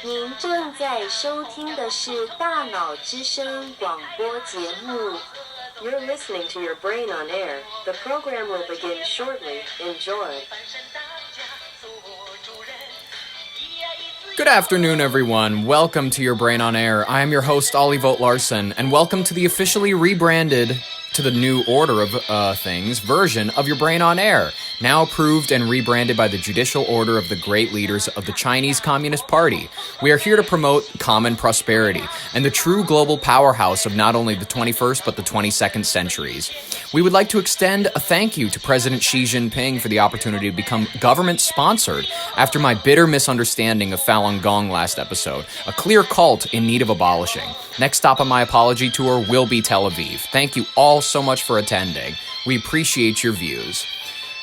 您正在收听的是大脑之声广播节目。You're listening to your brain on air. The program will begin shortly. Enjoy. Good afternoon, everyone. Welcome to Your Brain on Air. I am your host, Ollie Vogt Larson, and welcome to the officially rebranded to the new order of things version of Your Brain on Air, now approved and rebranded by the judicial order of the great leaders of the Chinese Communist Party. We are here to promote common prosperity and the true global powerhouse of not only the 21st but the 22nd centuries. We would like to extend a thank you to President Xi Jinping for the opportunity to become government-sponsored after my bitter misunderstanding of Falun Gong last episode, a clear cult in need of abolishing. Next stop on my apology tour will be Tel Aviv. Thank you all so much for attending. We appreciate your views.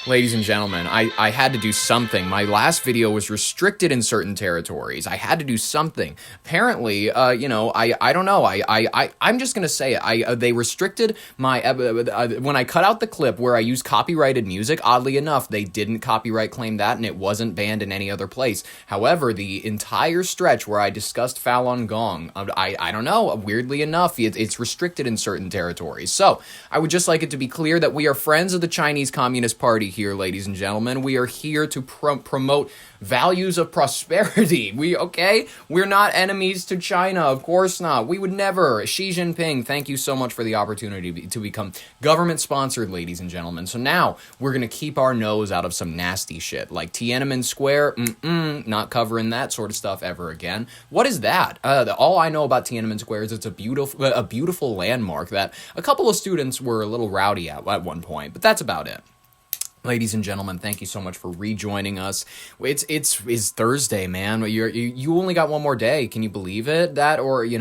Ladies and gentlemen, I had to do something. My last video was restricted in certain territories. I had to do something. Apparently, I don't know. I'm just gonna say it. They restricted my when I cut out the clip where I used copyrighted music. Oddly enough, they didn't copyright claim that, and it wasn't banned in any other place. However, the entire stretch where I discussed Falun Gong, I don't know. Weirdly enough, it's restricted in certain territories. So I would just like it to be clear that we are friends of the Chinese Communist Party here, ladies and gentlemen. We are here to promote values of prosperity. We're not enemies to China, of course not. We would never. Xi Jinping, thank you so much for the opportunity to become government sponsored, ladies and gentlemen. So now we're gonna keep our nose out of some nasty shit like Tiananmen Square. Not covering that sort of stuff ever again. What is that? All I know about Tiananmen Square is it's a beautiful landmark that a couple of students were a little rowdy at one point, but that's about it. Ladies and gentlemen, thank you so much for rejoining us. It's Thursday, man. You only got one more day. Can you believe it? That, or you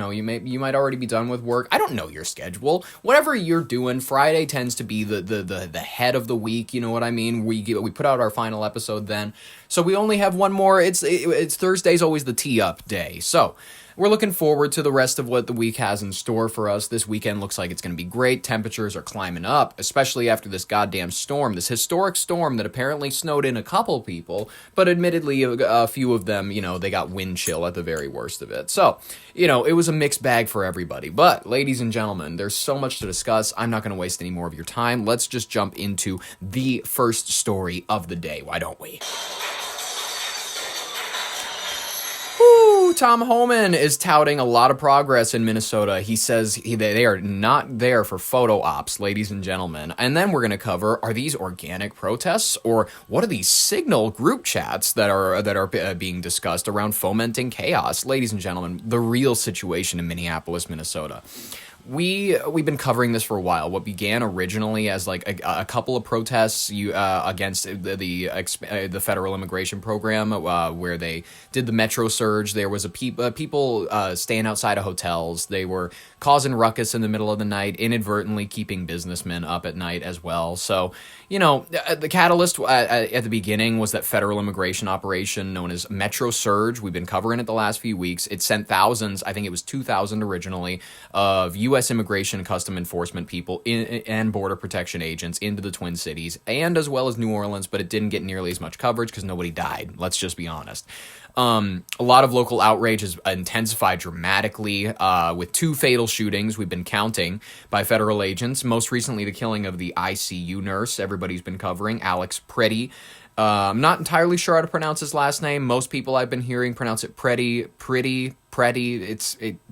might already be done with work. I don't know your schedule. Whatever you're doing, Friday tends to be the head of the week. You know what I mean? We put out our final episode then, so we only have one more. It's Thursday's always the tee up day. So we're looking forward to the rest of what the week has in store for us. This weekend looks like it's going to be great. Temperatures are climbing up, especially after this goddamn storm, this historic storm that apparently snowed in a couple people, but admittedly a few of them, they got wind chill at the very worst of it. So, it was a mixed bag for everybody. But, ladies and gentlemen, there's so much to discuss. I'm not going to waste any more of your time. Let's just jump into the first story of the day. Why don't we? Tom Homan is touting a lot of progress in Minnesota. He says they are not there for photo ops, ladies and gentlemen. And then we're going to cover, are these organic protests, or what are these Signal group chats that are being discussed around fomenting chaos? Ladies and gentlemen, the real situation in Minneapolis, Minnesota. We've been covering this for a while. What began originally as like a couple of protests against the federal immigration program, where they did the metro surge. There was people staying outside of hotels. They were causing ruckus in the middle of the night, inadvertently keeping businessmen up at night as well. So, the catalyst at the beginning was that federal immigration operation known as Metro Surge. We've been covering it the last few weeks. It sent thousands, I think it was 2,000 originally, of U.S. Immigration and Custom Enforcement people and Border Protection agents into the Twin Cities, and as well as New Orleans, but it didn't get nearly as much coverage because nobody died. Let's just be honest. A lot of local outrage has intensified dramatically with 2 fatal shootings we've been counting by federal agents. Most recently, the killing of the ICU nurse everybody's been covering, Alex Pretti. I'm not entirely sure how to pronounce his last name. Most people I've been hearing pronounce it Pretti.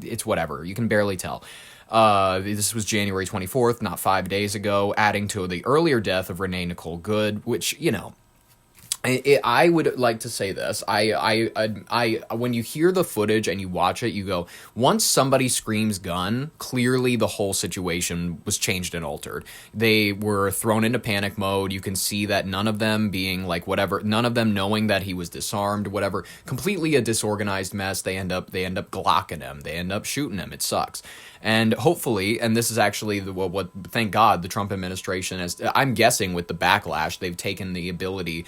It's whatever. You can barely tell. This was January 24th, not 5 days ago, adding to the earlier death of Renee Nicole Good, which, I would like to say this. When you hear the footage and you watch it, you go, once somebody screams gun, clearly the whole situation was changed and altered. They were thrown into panic mode. You can see that none of them being like whatever, none of them knowing that he was disarmed, whatever, completely a disorganized mess. They end up glocking him. They end up shooting him. It sucks. And hopefully, and this is actually what thank God the Trump administration has, I'm guessing with the backlash, they've taken the ability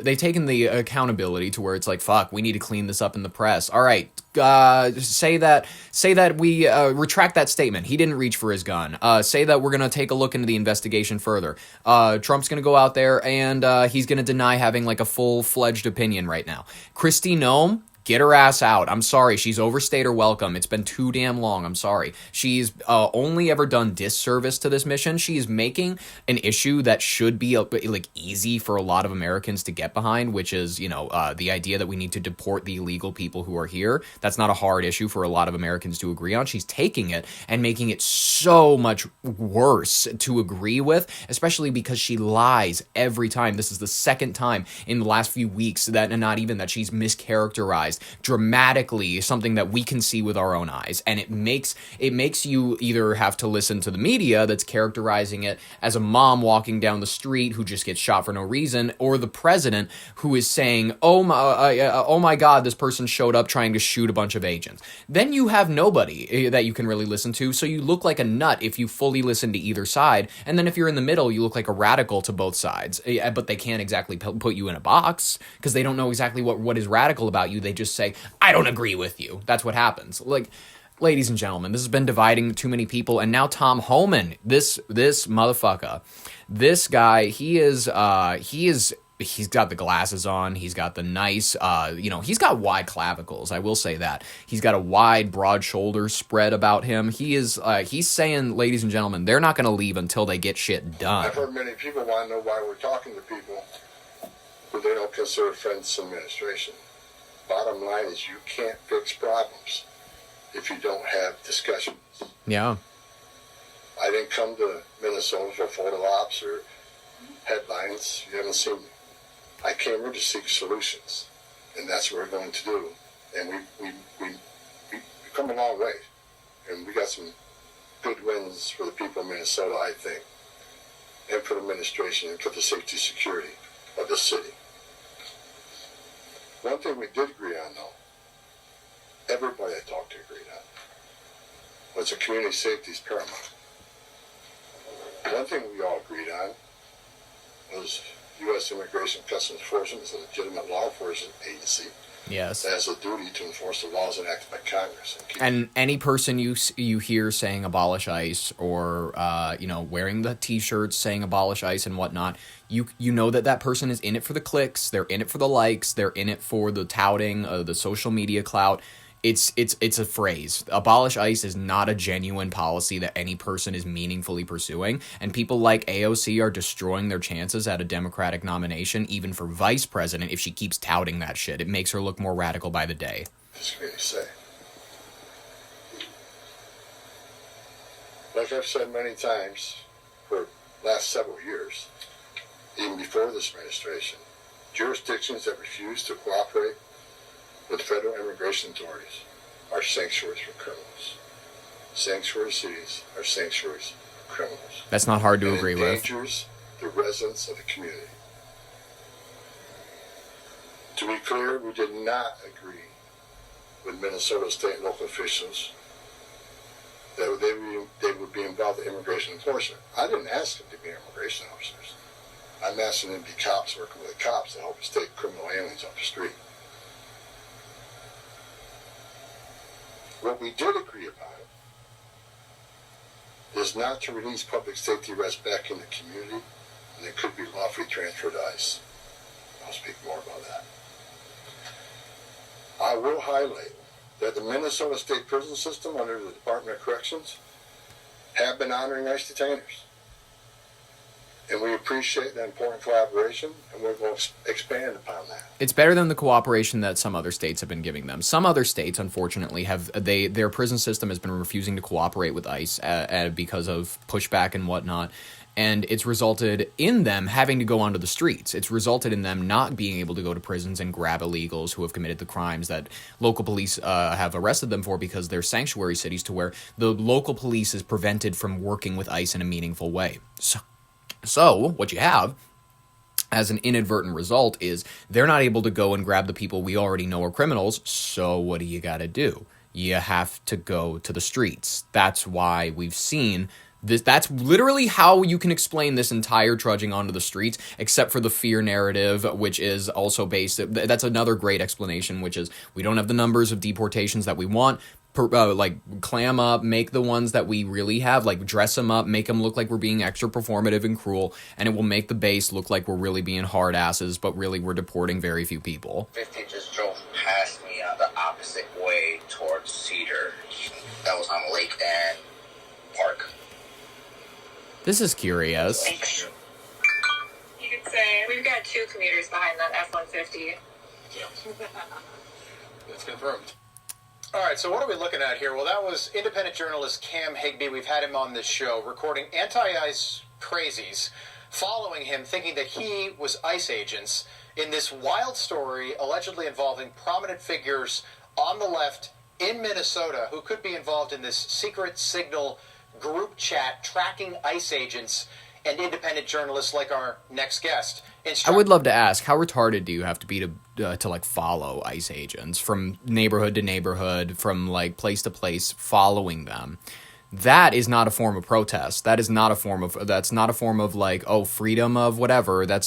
they've taken the accountability to where it's like, fuck, we need to clean this up in the press. All right, say that we retract that statement. He didn't reach for his gun. Say that we're going to take a look into the investigation further. Trump's going to go out there and he's going to deny having like a full-fledged opinion right now. Kristi Noem, Get her ass out. I'm sorry. She's overstayed her welcome. It's been too damn long. I'm sorry. She's only ever done disservice to this mission. She is making an issue that should be like easy for a lot of Americans to get behind, which is, the idea that we need to deport the illegal people who are here. That's not a hard issue for a lot of Americans to agree on. She's taking it and making it so much worse to agree with, especially because she lies every time. This is the second time in the last few weeks that, and not even that, she's mischaracterized dramatically something that we can see with our own eyes, and it makes you either have to listen to the media that's characterizing it as a mom walking down the street who just gets shot for no reason, or the president who is saying, oh my god, this person showed up trying to shoot a bunch of agents. Then you have nobody that you can really listen to, so you look like a nut if you fully listen to either side, and then if you're in the middle, you look like a radical to both sides, but they can't exactly put you in a box because they don't know exactly what is radical about you. They just say, I don't agree with you. That's what happens. Like, ladies and gentlemen, this has been dividing too many people, and now Tom Homan, this motherfucker, this guy, he's got the glasses on, he's got the nice, he's got wide clavicles, I will say that. He's got a wide, broad shoulder spread about him. He's saying, ladies and gentlemen, they're not going to leave until they get shit done. I've heard many people want to know why we're talking to people who they don't consider friends in administration. Bottom line is you can't fix problems if you don't have discussions. Yeah. I didn't come to Minnesota for photo ops or headlines. You haven't seen me. I came here to seek solutions, and that's what we're going to do. And we've come a long way, and we got some good wins for the people of Minnesota, I think, and for the administration and for the safety security of the city. One thing we did agree on, though, everybody I talked to agreed on, was that community safety is paramount. One thing we all agreed on was U.S. Immigration and Customs Enforcement is a legitimate law enforcement agency. Yes. That has a duty to enforce the laws enacted by Congress. And any person you hear saying abolish ICE or, wearing the T-shirts saying abolish ICE and whatnot, you know that person is in it for the clicks, they're in it for the likes, they're in it for the touting, the social media clout. It's a phrase. Abolish ICE is not a genuine policy that any person is meaningfully pursuing, and people like AOC are destroying their chances at a Democratic nomination, even for vice president, if she keeps touting that shit. It makes her look more radical by the day. That's what you say. Like I've said many times for the last several years, even before this administration, jurisdictions that refuse to cooperate with federal immigration authorities are sanctuaries for criminals. Sanctuary cities are sanctuaries for criminals. That's not hard to agree with. It endangers the residents of the community. To be clear, we did not agree with Minnesota state and local officials that they would be involved in immigration enforcement. I didn't ask them to be immigration officers. I'm asking them to be cops working with the cops to help us take criminal aliens off the street. What we did agree about is not to release public safety arrests back in the community, and they could be lawfully transferred to ICE. I'll speak more about that. I will highlight that the Minnesota State Prison System under the Department of Corrections have been honoring ICE detainers. And we appreciate that important collaboration, and we're going to expand upon that. It's better than the cooperation that some other states have been giving them. Some other states, unfortunately, their prison system has been refusing to cooperate with ICE because of pushback and whatnot, and it's resulted in them having to go onto the streets. It's resulted in them not being able to go to prisons and grab illegals who have committed the crimes that local police have arrested them for, because they're sanctuary cities to where the local police is prevented from working with ICE in a meaningful way. So what you have as an inadvertent result is they're not able to go and grab the people we already know are criminals. So what do you got to do? You have to go to the streets. That's why we've seen this. That's literally how you can explain this entire trudging onto the streets, except for the fear narrative, which is also based. That's another great explanation, which is we don't have the numbers of deportations that we want. Clam up, make the ones that we really have, dress them up, make them look like we're being extra performative and cruel, and it will make the base look like we're really being hard asses, but really we're deporting very few people. 50 just drove past me on the way towards Cedar. That was on Lake and Park. This is curious. Thanks. You could say we've got 2 commuters behind that F-150. Yeah. That's confirmed. All right, so what are we looking at here? Well, that was independent journalist Cam Higbee. We've had him on this show recording anti-ICE crazies following him, thinking that he was ICE agents in this wild story allegedly involving prominent figures on the left in Minnesota who could be involved in this secret signal group chat tracking ICE agents and independent journalists like our next guest. I would love to ask, how retarded do you have to be to like follow ICE agents from neighborhood to neighborhood, from like place to place, following them? That is not a form of protest. That's not a form of like, oh, freedom of whatever. Why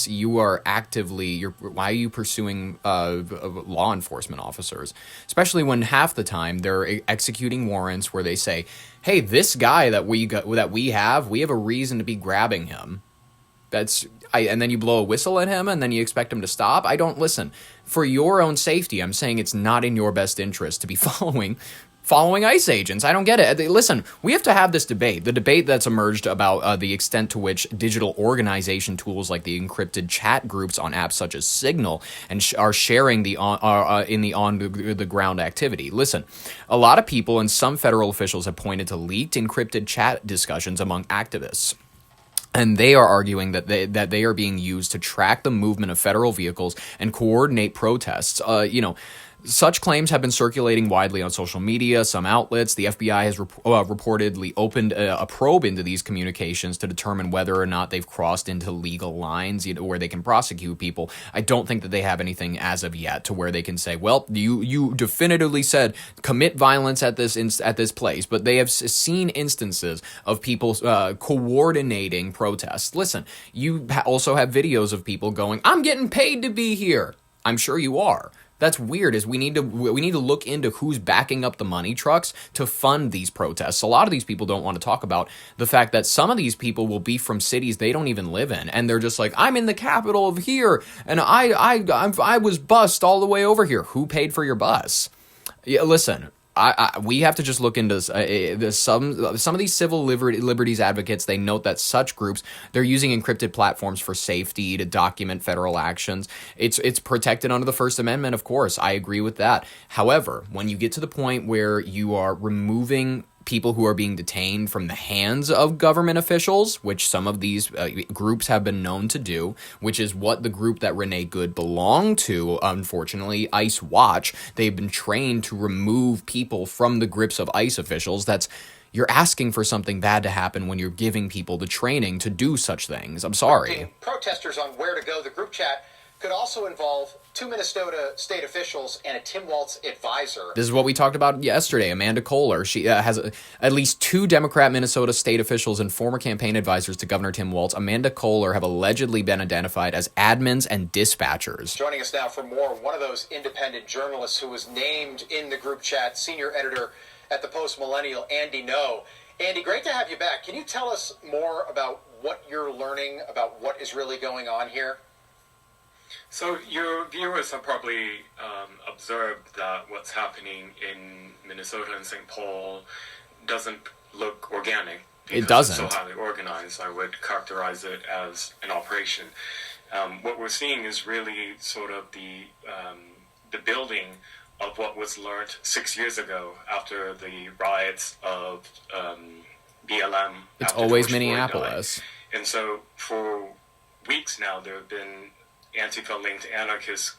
are you pursuing law enforcement officers? Especially when half the time they're executing warrants where they say, hey, this guy that we have a reason to be grabbing him. And then you blow a whistle at him and then you expect him to stop. Listen, for your own safety, I'm saying it's not in your best interest to be following ICE agents. I don't get it. Listen, we have to have this debate. The debate that's emerged about the extent to which digital organization tools like the encrypted chat groups on apps such as Signal are sharing the on-the-ground activity. Listen, a lot of people and some federal officials have pointed to leaked encrypted chat discussions among activists. And they are arguing that they are being used to track the movement of federal vehicles and coordinate protests. Such claims have been circulating widely on social media. Some outlets, the FBI has reportedly opened a probe into these communications to determine whether or not they've crossed into legal lines, where they can prosecute people. I don't think that they have anything as of yet to where they can say, well, you definitively said commit violence at this place. But they have seen instances of people coordinating protests. Listen, you also have videos of people going, I'm getting paid to be here. I'm sure you are. That's weird. We need to look into who's backing up the money trucks to fund these protests. A lot of these people don't want to talk about the fact that some of these people will be from cities they don't even live in, and they're just like, I'm in the capital of here, and I was bused all the way over here. Who paid for your bus? Yeah, listen. We have to just look into some of these civil liberties advocates. They note that such groups, they're using encrypted platforms for safety to document federal actions. It's protected under the First Amendment, of course. I agree with that. However, when you get to the point where you are removing people who are being detained from the hands of government officials, which some of these groups have been known to do, which is what the group that Renee Good belonged to, unfortunately, ICE Watch, they've been trained to remove people from the grips of ICE officials. You're asking for something bad to happen when you're giving people the training to do such things. I'm sorry. Protesters on where to go. The group chat could also involve 2 Minnesota state officials and a Tim Walz advisor. This is what we talked about yesterday. Amanda Kohler. She has at least 2 Democrat Minnesota state officials and former campaign advisors to Governor Tim Walz. Amanda Kohler have allegedly been identified as admins and dispatchers. Joining us now for more, one of those independent journalists who was named in the group chat, senior editor at the Post Millennial, Andy No. Andy, great to have you back. Can you tell us more about what you're learning about what is really going on here? So your viewers have probably observed that what's happening in Minnesota and St. Paul doesn't look organic. It doesn't. It's so highly organized. I would characterize it as an operation. What we're seeing is really sort of the building of what was learned 6 years ago after the riots of BLM. It's always Minneapolis. And so for weeks now, there have been Antifa-linked anarchists.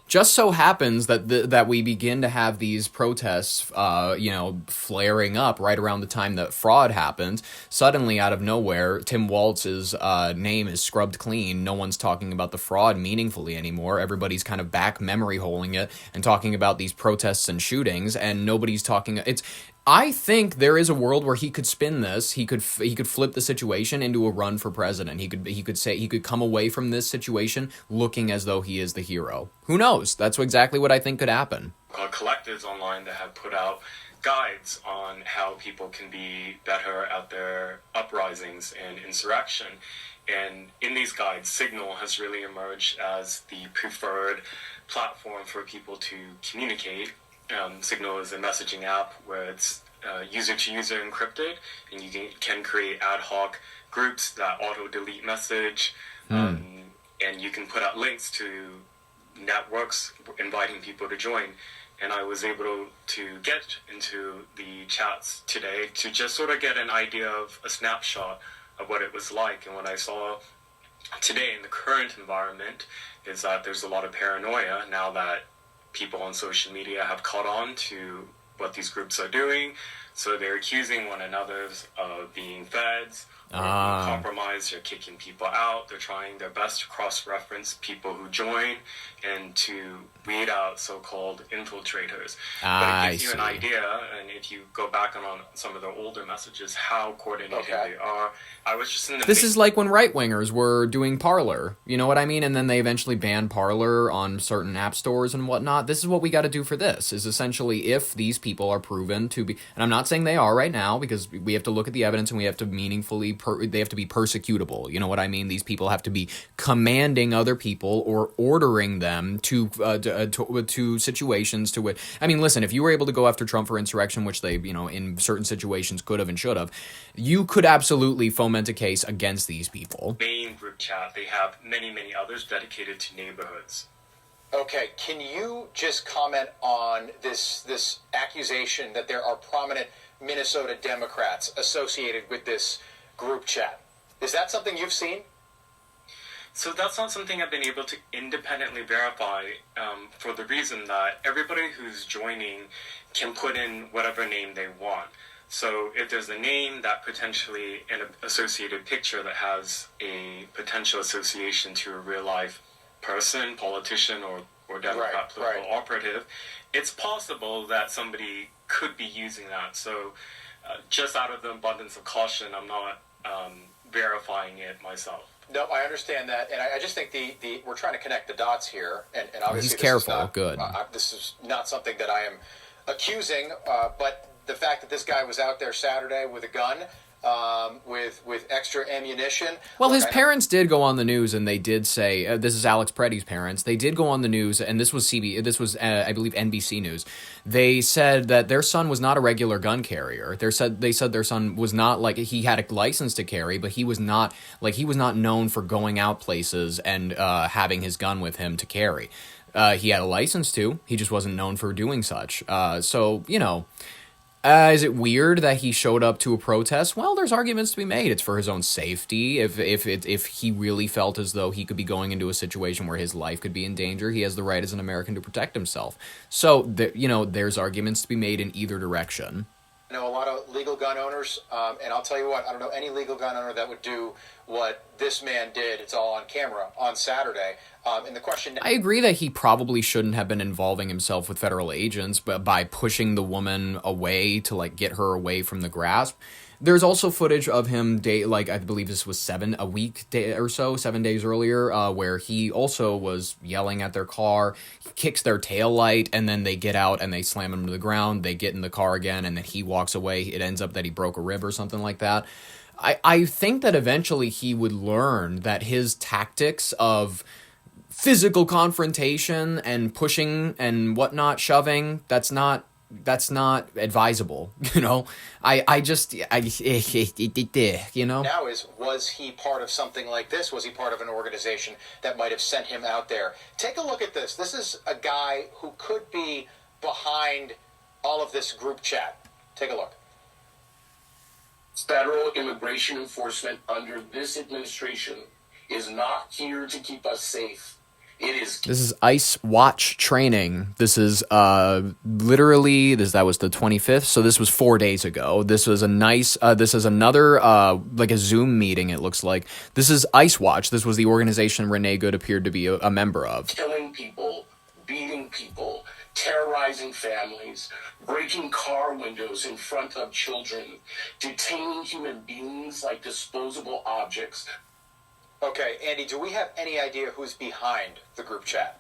Just so happens that we begin to have these protests, flaring up right around the time that fraud happened. Suddenly, out of nowhere, Tim Walz's name is scrubbed clean. No one's talking about the fraud meaningfully anymore. Everybody's kind of back memory holing it and talking about these protests and shootings, and nobody's talking. I think there is a world where he could spin this. He could flip the situation into a run for president. He could come away from this situation looking as though he is the hero. Who knows? That's exactly what I think could happen. Collectives online that have put out guides on how people can be better at their uprisings and insurrection. And in these guides, Signal has really emerged as the preferred platform for people to communicate. Signal is a messaging app where it's user-to-user encrypted, and you can create ad hoc groups that auto-delete message, and you can put out links to networks inviting people to join. And I was able to get into the chats today to just sort of get an idea of a snapshot of what it was like. And what I saw today in the current environment is that there's a lot of paranoia now that people on social media have caught on to what these groups are doing. So they're accusing one another of being feds or being compromised. They're kicking people out. They're trying their best to cross-reference people who join and to weed out so-called infiltrators. But it gives you an idea, and if you go back on some of the older messages, how coordinated they are. I was just in the... This is like when right-wingers were doing Parler. You know what I mean? And then they eventually banned Parler on certain app stores and whatnot. This is what we got to do for this, is essentially if these people are proven to be... And I'm not saying they are right now, because we have to look at the evidence and we have to meaningfully... they have to be persecutable. You know what I mean? These people have to be commanding other people or ordering them to situations to which... I mean, listen, if you were able to go after Trump for insurrection, which they, you know, in certain situations could have and should have, you could absolutely foment a case against these people. Main group chat, they have many, many others dedicated to neighborhoods. Okay, can you just comment on this accusation that there are prominent Minnesota Democrats associated with this group chat? Is that something you've seen? So that's not something I've been able to independently verify, for the reason that everybody who's joining can put in whatever name they want. So if there's a name that potentially an associated picture that has a potential association to a real life person, politician, or Democrat political operative, it's possible that somebody could be using that. So just out of the abundance of caution, I'm not verifying it myself. No, I understand that, and I just think the we're trying to connect the dots here, and obviously he's careful. This is not, good. This is not something that I am accusing, but the fact that this guy was out there Saturday with a gun, with extra ammunition. Well, his parents did go on the news, and they did say this is Alex Pretti's parents. They did go on the news, and this was I believe NBC News. They said that their son was not a regular gun carrier. They said their son was not, like, he had a license to carry, but he was not known for going out places and having his gun with him to carry. He had a license to. He just wasn't known for doing such. So, you know. Is it weird that he showed up to a protest? Well, there's arguments to be made. It's for his own safety. If he really felt as though he could be going into a situation where his life could be in danger, he has the right as an American to protect himself. So, there's arguments to be made in either direction. I know a lot of legal gun owners, and I'll tell you what, I don't know any legal gun owner that would do what this man did. It's all on camera on Saturday. And the question... I agree that he probably shouldn't have been involving himself with federal agents, but by pushing the woman away to, like, get her away from the grasp. There's also footage of him, I believe this was 7 days earlier, where he also was yelling at their car, kicks their taillight, and then they get out and they slam him to the ground. They get in the car again, and then he walks away. It ends up that he broke a rib or something like that. I think that eventually he would learn that his tactics of physical confrontation and pushing and whatnot, shoving, that's not advisable, you know. You know. Now was he part of something like this? Was he part of an organization that might have sent him out there? Take a look at this. This is a guy who could be behind all of this group chat. Take a look. Federal immigration enforcement under this administration is not here to keep us safe. This is ICE Watch training. This is literally that was the 25th, so this was 4 days ago. This was this is another like a Zoom meeting, it looks like. This is ICE Watch. This was the organization Renee Good appeared to be a member of. Killing people, beating people, terrorizing families, breaking car windows in front of children, detaining human beings like disposable objects. Okay, Andy, do we have any idea who's behind the group chat?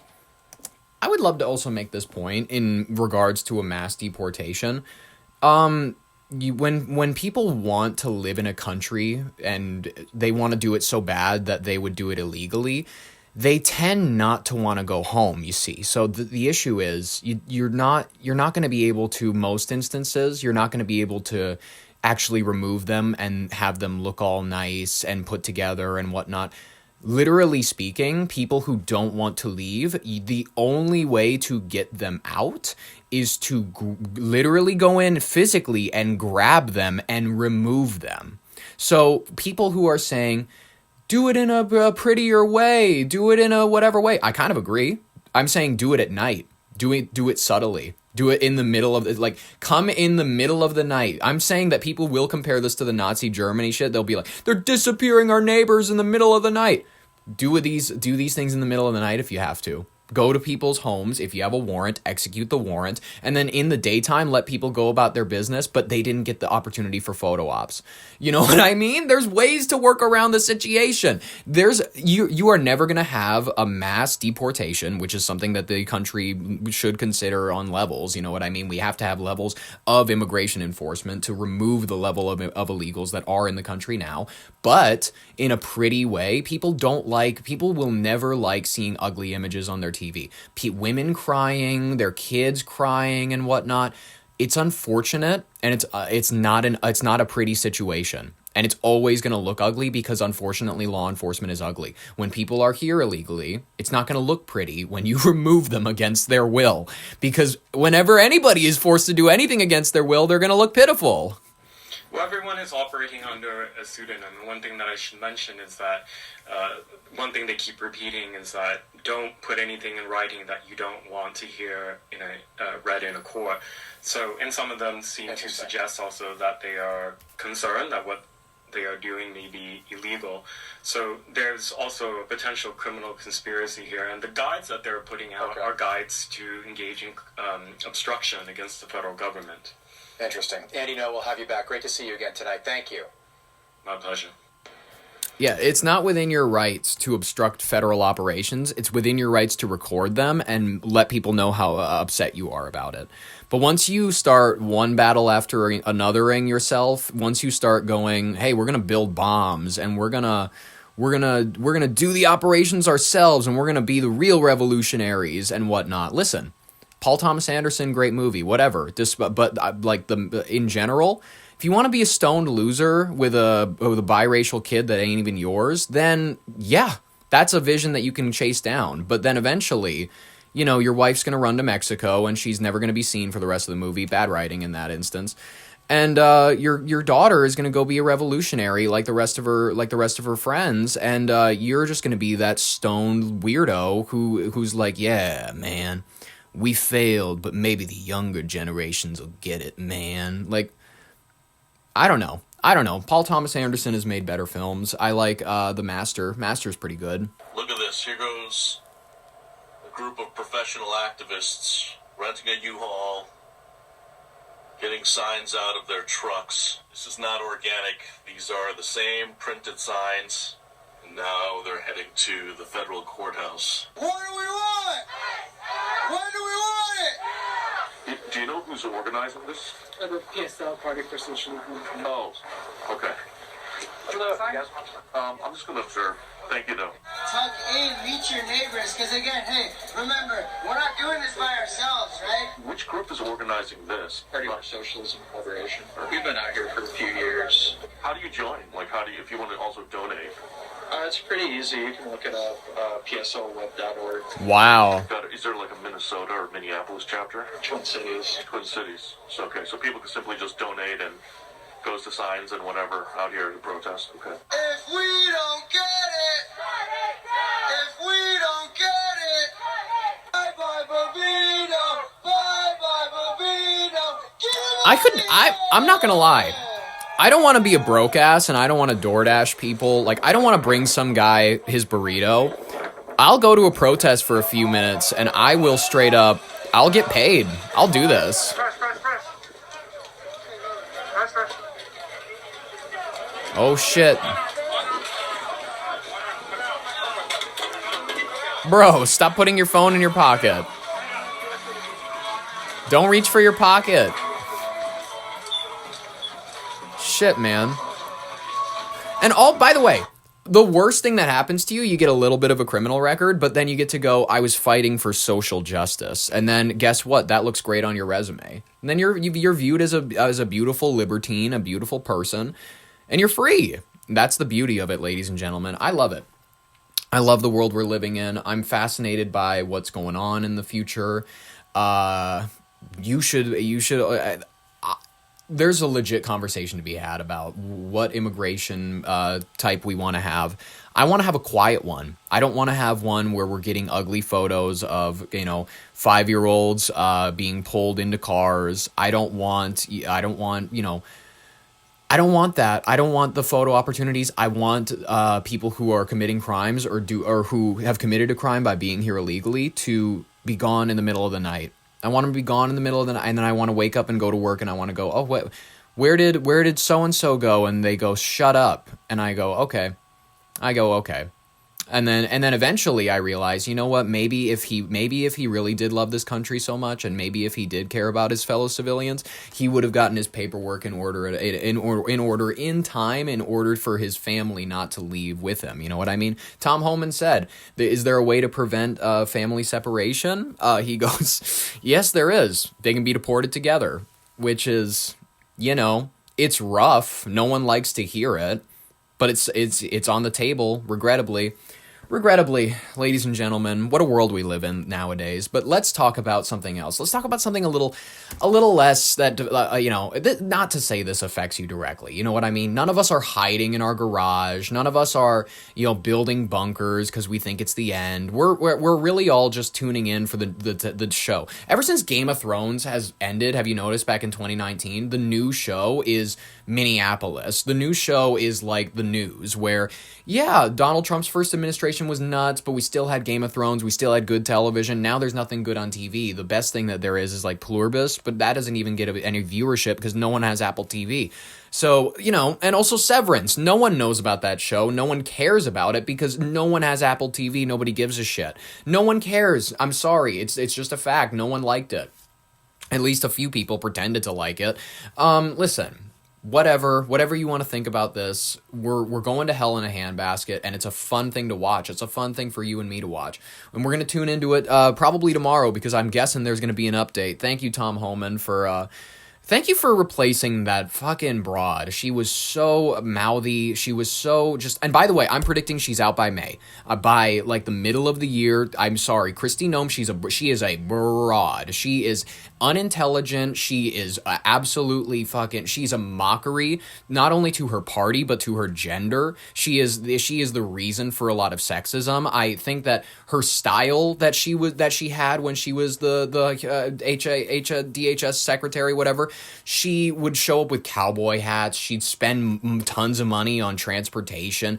I would love to also make this point in regards to a mass deportation. When people want to live in a country and they want to do it so bad that they would do it illegally, they tend not to want to go home, you see. So the issue is you're not going to be able to, most instances, you're not going to be able to actually remove them and have them look all nice and put together and whatnot. Literally speaking, people who don't want to leave, the only way to get them out is to literally go in physically and grab them and remove them. So people who are saying, do it in a prettier way, do it in a whatever way, I kind of agree. I'm saying do it at night. Do it subtly. Do it in the middle of like, come in the middle of the night. I'm saying that people will compare this to the Nazi Germany shit. They'll be like, they're disappearing our neighbors in the middle of the night. Do these things in the middle of the night if you have to. Go to people's homes. If you have a warrant, execute the warrant. And then in the daytime, let people go about their business, but they didn't get the opportunity for photo ops. You know what I mean? There's ways to work around the situation. You are never going to have a mass deportation, which is something that the country should consider on levels. You know what I mean? We have to have levels of immigration enforcement to remove the level of illegals that are in the country now. But in a pretty way, people will never like seeing ugly images on their TV. Women crying, their kids crying and whatnot. It's unfortunate, and it's not a pretty situation. And it's always going to look ugly because, unfortunately, law enforcement is ugly. When people are here illegally, it's not going to look pretty when you remove them against their will. Because whenever anybody is forced to do anything against their will, they're going to look pitiful. Well, everyone is operating under a pseudonym. And one thing that I should mention is that one thing they keep repeating is that don't put anything in writing that you don't want to hear read in a court. So, and some of them seem to suggest also that they are concerned that what they are doing may be illegal. So there's also a potential criminal conspiracy here. And the guides that they're putting out are guides to engage in obstruction against the federal government. Interesting. Andy, no, we'll have you back. Great to see you again tonight. Thank you. My pleasure. Yeah, it's not within your rights to obstruct federal operations. It's within your rights to record them and let people know how upset you are about it. But once you start one battle after anothering yourself, once you start going, hey, we're going to build bombs and we're going to do the operations ourselves and we're going to be the real revolutionaries and whatnot. Listen, Paul Thomas Anderson, great movie, whatever. But like in general, if you want to be a stoned loser with a biracial kid that ain't even yours, then yeah, that's a vision that you can chase down. But then eventually, you know, your wife's going to run to Mexico and she's never going to be seen for the rest of the movie. Bad writing in that instance. And your daughter is going to go be a revolutionary like the rest of her friends, and you're just going to be that stoned weirdo who's like, yeah, man, we failed, but maybe the younger generations will get it, man. Like, I don't know. Paul Thomas Anderson has made better films. I like The Master. Master's pretty good. Look at this. Here goes a group of professional activists renting a U-Haul, getting signs out of their trucks. This is not organic. These are the same printed signs. And now they're heading to the federal courthouse. What do we want? When do we want it? Do you know who's organizing this? The PSL, Party for Social Movement. Oh, okay. I'm just going to observe. Thank you, though. Tuck in, meet your neighbors, because again, hey, remember, we're not doing this by ourselves, right? Which group is organizing this? Party for Socialism Corporation. We've been out here for a few years. How do you join? Like, if you want to also donate? It's pretty easy. You can look it up, pslweb.org. Wow. Is there like a Minnesota or Minneapolis chapter? Twin Cities. Twin Cities. So, okay, so people can simply just donate and goes to signs and whatever out here to protest. Okay. If we don't get it, if we don't get it, bye-bye, Bobino, bye-bye, Bobino. I'm not gonna lie. I don't want to be a broke ass and I don't want to DoorDash people. Like, I don't want to bring some guy his burrito. I'll go to a protest for a few minutes and I will straight up, I'll get paid. I'll do this. Oh shit. Bro, stop putting your phone in your pocket. Don't reach for your pocket. Shit, man. And by the way, the worst thing that happens to you, you get a little bit of a criminal record, but then you get to go, I was fighting for social justice. And then guess what? That looks great on your resume. And then you're viewed as a beautiful libertine, a beautiful person, and you're free. That's the beauty of it, ladies and gentlemen. I love it. I love the world we're living in. I'm fascinated by what's going on in the future. You should. There's a legit conversation to be had about what immigration type we want to have. I want to have a quiet one. I don't want to have one where we're getting ugly photos of 5-year-olds being pulled into cars. I don't want that. I don't want the photo opportunities. I want people who are committing crimes or who have committed a crime by being here illegally to be gone in the middle of the night. I want them to be gone in the middle of the night, and then I want to wake up and go to work, and I want to go, oh, where did so-and-so go? And they go, shut up. And I go, okay. And then eventually I realize, you know what? Maybe if he really did love this country so much, and maybe if he did care about his fellow civilians, he would have gotten his paperwork in order in time, in order for his family not to leave with him. You know what I mean? Tom Homan said, "Is there a way to prevent family separation?" He goes, "Yes, there is. They can be deported together," which is, it's rough. No one likes to hear it, but it's on the table. Regrettably, ladies and gentlemen, what a world we live in nowadays. But let's talk about something else. Let's talk about something a little less that, not to say this affects you directly. You know what I mean? None of us are hiding in our garage. None of us are, building bunkers because we think it's the end. We're really all just tuning in for the show. Ever since Game of Thrones has ended, have you noticed back in 2019, the new show is Minneapolis. The new show is like the news where, yeah, Donald Trump's first administration was nuts, but we still had Game of Thrones. We still had good television. Now there's nothing good on TV. The best thing that there is like Pluribus, but that doesn't even get any viewership because no one has Apple TV. So, and also Severance. No one knows about that show. No one cares about it because no one has Apple TV. Nobody gives a shit. No one cares. I'm sorry. It's just a fact. No one liked it. At least a few people pretended to like it. Listen. Whatever you want to think about this, we're going to hell in a handbasket, and it's a fun thing to watch. It's a fun thing for you and me to watch. And we're going to tune into it probably tomorrow because I'm guessing there's going to be an update. Thank you, Tom Homan, thank you for replacing that fucking broad. She was so mouthy. She was so and by the way, I'm predicting she's out by May. By like the middle of the year. I'm sorry. Kristi Noem, she is a broad. She is unintelligent. She is absolutely she's a mockery, not only to her party, but to her gender. She is the reason for a lot of sexism. I think that her style that she had when she was the DHS secretary, whatever, she would show up with cowboy hats. She'd spend tons of money on transportation.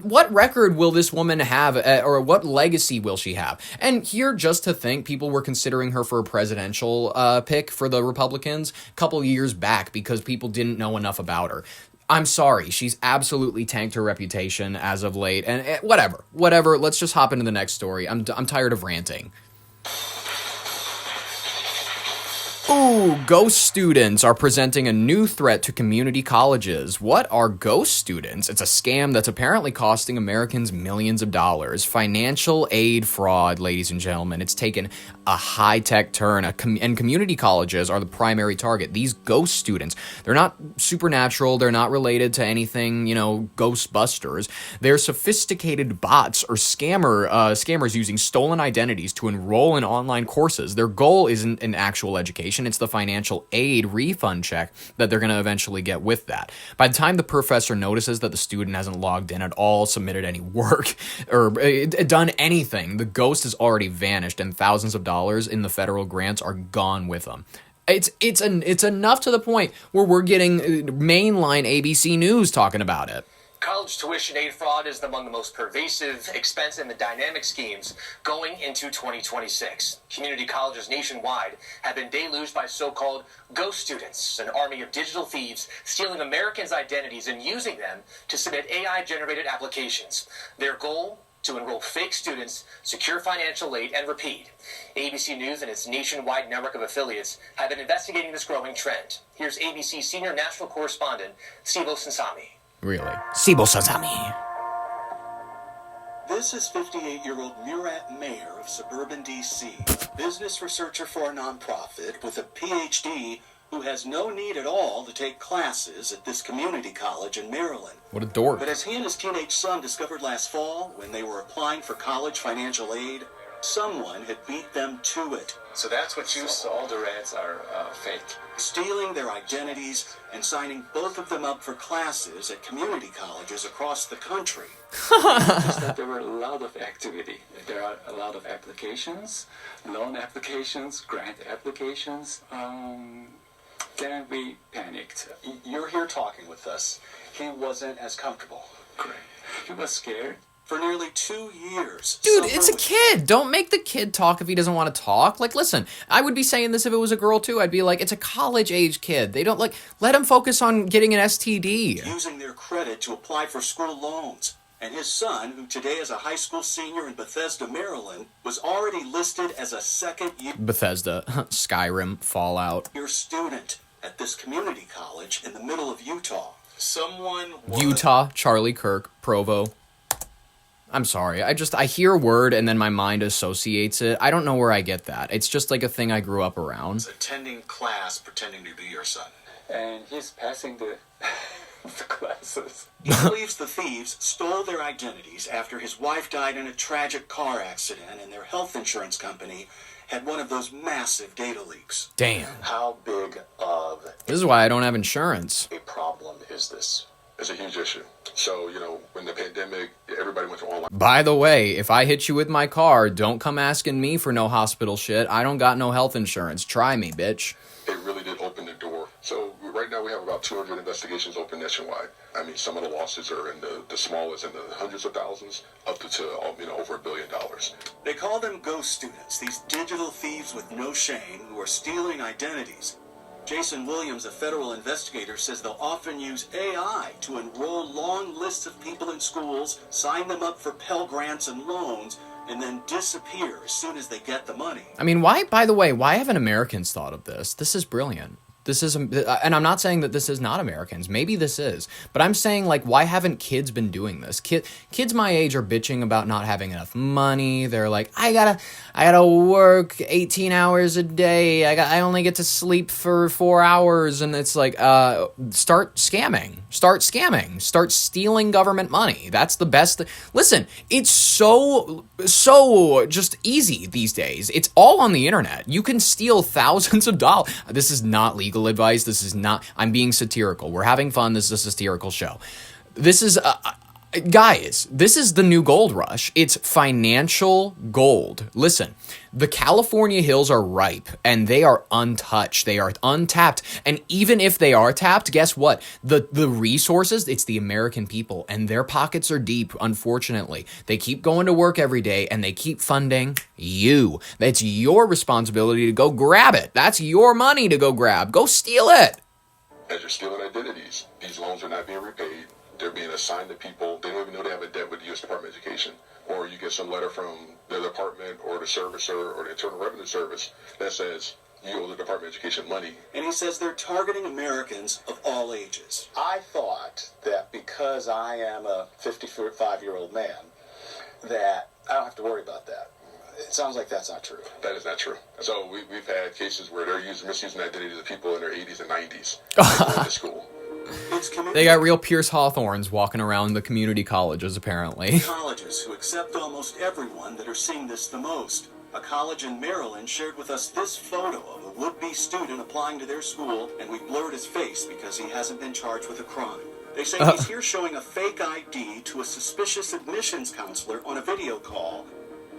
What record will this woman have, or what legacy will she have? And here, just to think, people were considering her for a presidential pick for the Republicans a couple years back because people didn't know enough about her. I'm sorry, she's absolutely tanked her reputation as of late, and whatever. Let's just hop into the next story. I'm tired of ranting. Ooh, ghost students are presenting a new threat to community colleges. What are ghost students? It's a scam that's apparently costing Americans millions of dollars. Financial aid fraud, ladies and gentlemen. It's taken a high-tech turn, and community colleges are the primary target. These ghost students, they're not supernatural. They're not related to anything, Ghostbusters. They're sophisticated bots or scammers using stolen identities to enroll in online courses. Their goal isn't an actual education. It's the financial aid refund check that they're going to eventually get with that. By the time the professor notices that the student hasn't logged in at all, submitted any work, or done anything, the ghost has already vanished, and thousands of dollars in the federal grants are gone with them. It's enough to the point where we're getting mainline ABC News talking about it. College tuition aid fraud is among the most pervasive, expensive, and dynamic schemes going into 2026. Community colleges nationwide have been deluged by so-called ghost students, an army of digital thieves stealing Americans' identities and using them to submit AI-generated applications. Their goal? To enroll fake students, secure financial aid, and repeat. ABC News and its nationwide network of affiliates have been investigating this growing trend. Here's ABC senior national correspondent, Sibo Sansami. Really? Sibo Sasami. This is 58-year-old Murat Mayer of suburban D.C., business researcher for a nonprofit with a Ph.D. who has no need at all to take classes at this community college in Maryland. What a dork. But as he and his teenage son discovered last fall when they were applying for college financial aid, someone had beat them to it. So that's what you saw. All the ads are fake. Stealing their identities and signing both of them up for classes at community colleges across the country. Just that there were a lot of activity. There are a lot of applications, loan applications, grant applications. Then we panicked. You're here talking with us. He wasn't as comfortable. Great. He was scared. For nearly 2 years. Dude, it's a kid. Don't make the kid talk if he doesn't want to talk. Like, listen, I would be saying this if it was a girl, too. I'd be like, it's a college-age kid. They don't, let him focus on getting an STD. Using their credit to apply for school loans. And his son, who today is a high school senior in Bethesda, Maryland, was already listed as a second-year Bethesda, Skyrim, Fallout. Student at this community college in the middle of Utah. Utah, Charlie Kirk, Provo. I'm sorry. I hear a word and then my mind associates it. I don't know where I get that. It's just like a thing I grew up around. Attending class pretending to be your son. And he's passing the classes. He believes the thieves stole their identities after his wife died in a tragic car accident and their health insurance company had one of those massive data leaks. Damn. How big of This is why I don't have insurance. a problem is this? It's a huge issue. So, when the pandemic, everybody went to online. By the way, if I hit you with my car, don't come asking me for no hospital shit. I don't got no health insurance. Try me, bitch. It really did open the door. So right now we have about 200 investigations open nationwide. I mean, some of the losses are in the smallest in the hundreds of thousands up to over $1 billion. They call them ghost students, these digital thieves with no shame who are stealing identities. Jason Williams, a federal investigator, says they'll often use AI to enroll long lists of people in schools, sign them up for Pell Grants and loans, and then disappear as soon as they get the money. I mean, why haven't Americans thought of this? This is brilliant. This is, and I'm not saying that this is not Americans. Maybe this is. But I'm saying, why haven't kids been doing this? Kids my age are bitching about not having enough money. They're like, I gotta work 18 hours a day. I only get to sleep for 4 hours. And it's like, start scamming. Start stealing government money. That's the best. Listen, it's so just easy these days. It's all on the internet. You can steal thousands of dollars. This is not legal advice. This is not, I'm being satirical. We're having fun. This is a satirical show. This is, guys, this is the new gold rush. It's financial gold. Listen, the California hills are ripe and they are untouched. They are untapped. And even if they are tapped, guess what? The resources, it's the American people and their pockets are deep, unfortunately. They keep going to work every day and they keep funding you. It's your responsibility to go grab it. That's your money to go grab. Go steal it. As you're stealing identities, these loans are not being repaid. They're being assigned to people. They don't even know they have a debt with the U.S. Department of Education. Or you get some letter from the department or the servicer or the Internal Revenue Service that says you owe the Department of Education money. And he says they're targeting Americans of all ages. I thought that because I am a 55-year-old man, that I don't have to worry about that. It sounds like that's not true. That is not true. So we've had cases where they're misusing identities of people in their 80s and 90s going to school. They got real Pierce Hawthorns walking around the community colleges, apparently. Colleges who accept almost everyone that are seeing this the most. A college in Maryland shared with us this photo of a would-be student applying to their school, and we blurred his face because he hasn't been charged with a crime. They say he's here showing a fake ID to a suspicious admissions counselor on a video call,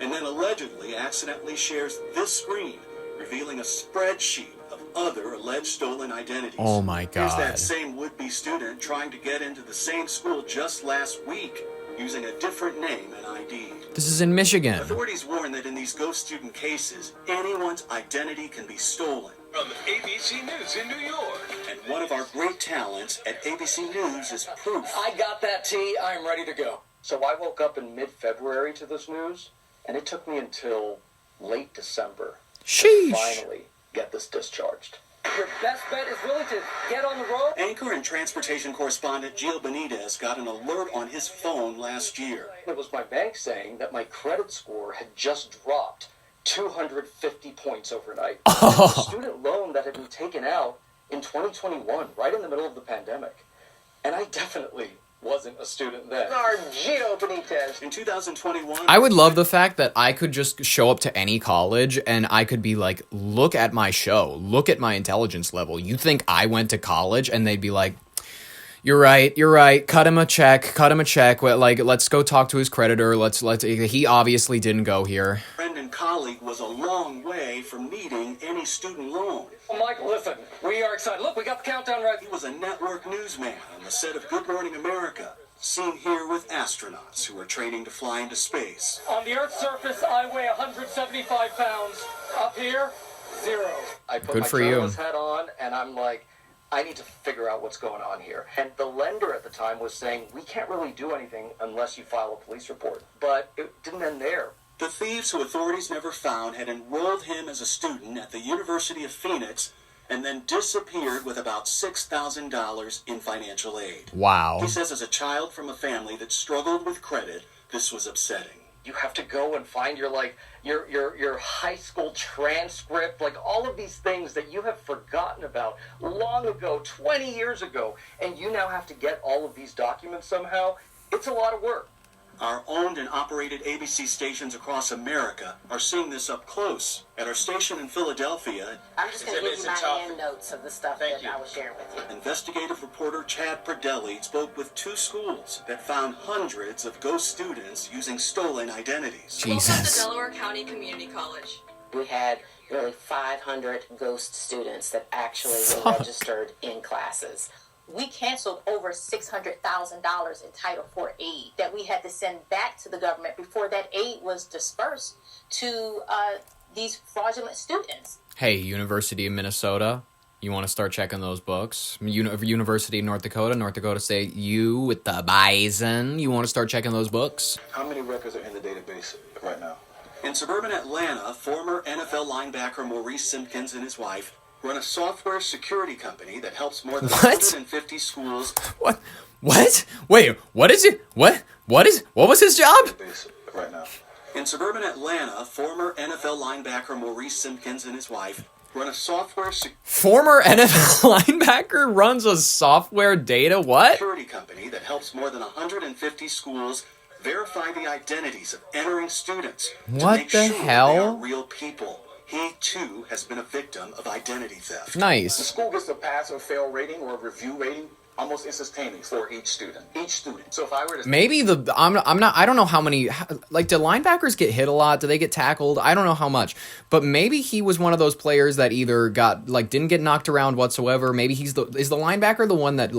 and then allegedly accidentally shares this screen, revealing a spreadsheet of other alleged stolen identities. Oh my God. Here's that same would-be student trying to get into the same school just last week, using a different name and ID. This is in Michigan. Authorities warn that in these ghost student cases, anyone's identity can be stolen. From ABC News in New York. And one of our great talents at ABC News is proof. I got that tea. I'm ready to go. So I woke up in mid-February to this news, and it took me until late December to finally get this discharged. Your best bet is really to get on the road. Anchor and transportation correspondent Gio Benitez got an alert on his phone last year. It was my bank saying that my credit score had just dropped 250 points overnight. Oh. A student loan that had been taken out in 2021, right in the middle of the pandemic. And I definitely wasn't a student then. Our Gio Benitez. In 2021... I would love the fact that I could just show up to any college and I could be like, look at my show, look at my intelligence level. You think I went to college? And they'd be like, you're right. Cut him a check. Well, like, let's go talk to his creditor. He obviously didn't go here. Friend and colleague was a long way from needing any student loan. Well, Mike, listen, we are excited. Look, we got the countdown right. He was a network newsman on the set of Good Morning America, seen here with astronauts who are training to fly into space. On the Earth's surface, I weigh 175 pounds. Up here, 0. I put Good my for you. journalist hat on, and I'm like, I need to figure out what's going on here. And the lender at the time was saying, we can't really do anything unless you file a police report. But it didn't end there. The thieves who authorities never found had enrolled him as a student at the University of Phoenix and then disappeared with about $6,000 in financial aid. Wow. He says as a child from a family that struggled with credit, this was upsetting. You have to go and find your high school transcript, like all of these things that you have forgotten about long ago, 20 years ago, and you now have to get all of these documents somehow. It's a lot of work. Our owned and operated ABC stations across America are seeing this up close. At our station in Philadelphia, I'm just going to give you my hand notes of the stuff that I was sharing with you. investigative reporter Chad Pradelli spoke with 2 schools that found hundreds of ghost students using stolen identities. Jesus. Both at the Delaware County Community College. We had nearly 500 ghost students that actually were registered in classes. We canceled over $600,000 in Title IV aid that we had to send back to the government before that aid was dispersed to these fraudulent students. Hey, University of Minnesota, you want to start checking those books? University of North Dakota State, you with the bison, you want to start checking those books? How many records are in the database right now? In suburban Atlanta, former NFL linebacker Maurice Simpkins and his wife run a software security company that helps more than 150 schools. What? Wait, what is it? What was his job? Right now. In suburban Atlanta, former NFL linebacker Maurice Simpkins and his wife run a software Former NFL linebacker runs a software data what? security company that helps more than 150 schools verify the identities of entering students to What make the sure hell? they are real people. He, too, has been a victim of identity theft. Nice. The school gets a pass or fail rating or a review rating almost instantaneous for each student. So if I were to... Maybe I don't know how many, like, do linebackers get hit a lot? Do they get tackled? I don't know how much. But maybe he was one of those players that either didn't get knocked around whatsoever. Maybe is the linebacker the one that,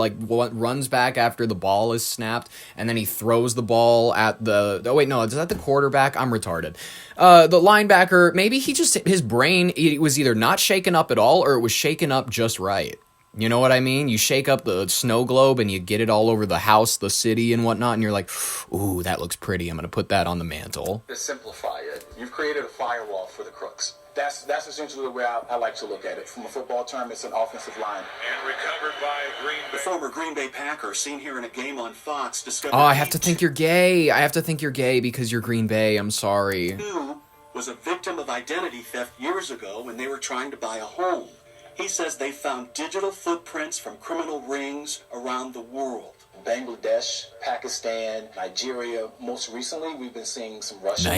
runs back after the ball is snapped and then he throws the ball at the... Oh, wait, no, is that the quarterback? I'm retarded. The linebacker, maybe his brain, it was either not shaken up at all or it was shaken up just right. You know what I mean? You shake up the snow globe and you get it all over the house, the city, and whatnot, and you're like, ooh, that looks pretty. I'm going to put that on the mantle. To simplify it, you've created a firewall for the crooks. That's essentially the way I like to look at it. From a football term, it's an offensive line. And recovered by Green Bay. The former Green Bay Packer, seen here in a game on Fox, discovered... Oh, I have to think you're gay. I have to think you're gay because you're Green Bay. I'm sorry. Who was a victim of identity theft years ago when they were trying to buy a home. He says they found digital footprints from criminal rings around the world. Bangladesh, Pakistan, Nigeria. Most recently, we've been seeing some Russian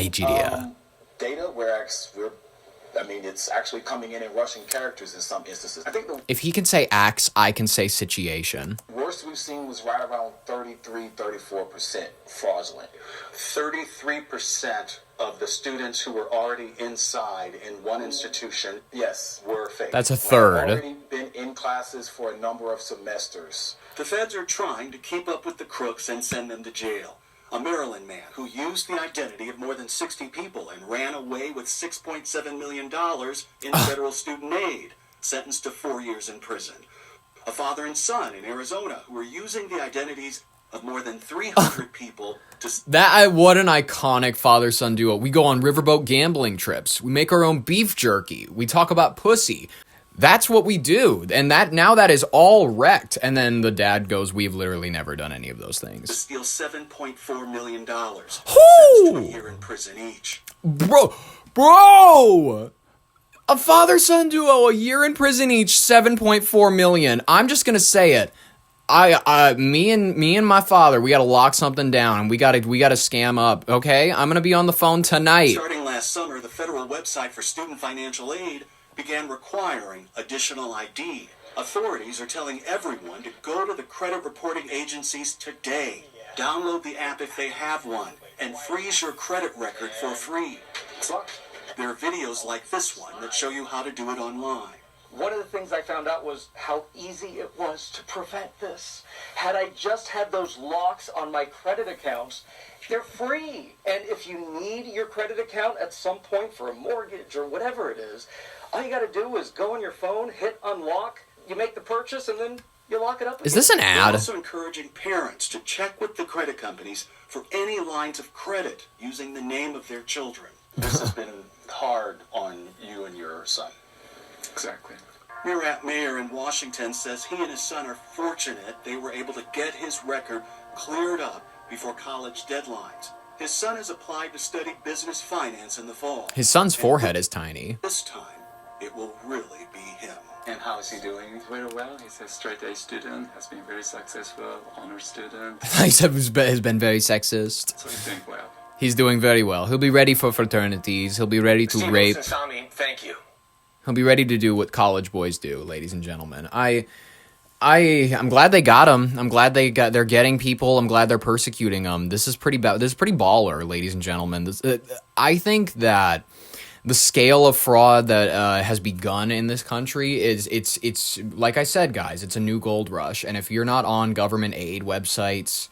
data where it's actually coming in Russian characters in some instances. I think the If he can say axe, I can say situation. worst we've seen was right around 33-34% fraudulent. 33% of the students who were already inside in one institution, yes, were fake. That's a third. They've already been in classes for a number of semesters. The feds are trying to keep up with the crooks and send them to jail. A Maryland man who used the identity of more than 60 people and ran away with $6.7 million in federal student aid, sentenced to 4 years in prison. A father and son in Arizona who were using the identities of more than 300 people to... What an iconic father-son duo. We go on riverboat gambling trips. We make our own beef jerky. We talk about pussy. That's what we do. And that is all wrecked. And then the dad goes, we've literally never done any of those To things. steal $7.4 million. Whoo! Sentenced to a year in prison each. Bro! A father-son duo, a year in prison each, $7.4 million. I'm just gonna say it. Me and my father, we gotta lock something down, and we gotta scam up, okay? I'm gonna be on the phone tonight. Starting last summer, the federal website for student financial aid began requiring additional ID. Authorities are telling everyone to go to the credit reporting agencies today. Download the app if they have one, and freeze your credit record for free. There are videos like this one that show you how to do it online. One of the things I found out was how easy it was to prevent this. Had I just had those locks on my credit accounts, they're free. And if you need your credit account at some point for a mortgage or whatever it is, all you got to do is go on your phone, hit unlock, you make the purchase, and then you lock it up again. Is this an They're ad? also encouraging parents to check with the credit companies for any lines of credit using the name of their children. This has been hard on you and your son. Exactly. Murat Mayer in Washington says he and his son are fortunate they were able to get his record cleared up before college deadlines. His son has applied to study business finance in the fall. His son's forehead is tiny. This time, it will really be him. And how is he doing? Very well. He's a straight A student, has been very successful, honor student. He said has been very sexist. So he's doing well. He's doing very well. He'll be ready for fraternities. He'll be ready to Steve rape. Sasami, thank you. He'll be ready to do what college boys do, ladies and gentlemen. I'm glad they got him. I'm glad they're getting people. I'm glad they're persecuting them. This is pretty This is pretty baller, ladies and gentlemen. I think that the scale of fraud that has begun in this country it's like I said, guys, it's a new gold rush. And if you're not on government aid websites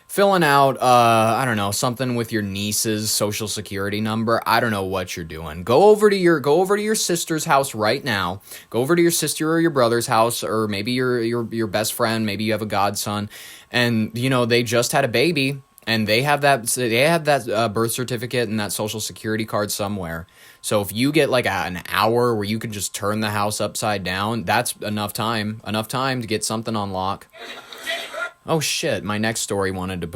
filling out, I don't know, something with your niece's social security number, I don't know what you're doing. Go over to your sister's house right now. Go over to your sister or your brother's house, or maybe your best friend. Maybe you have a godson, and they just had a baby, and they have that birth certificate and that social security card somewhere. So if you get like an hour where you can just turn the house upside down, that's enough time to get something on lock. Oh shit, my next story wanted to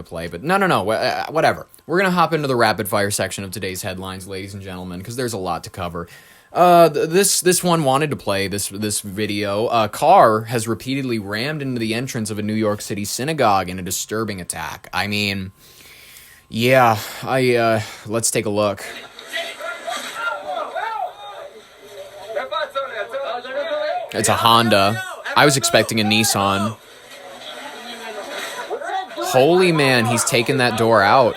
play, but no, whatever. We're going to hop into the rapid fire section of today's headlines, ladies and gentlemen, because there's a lot to cover. This one wanted to play this video. A car has repeatedly rammed into the entrance of a New York City synagogue in a disturbing attack. I mean, yeah, let's take a look. It's a Honda. I was expecting a Nissan. Holy man, he's taken that door out.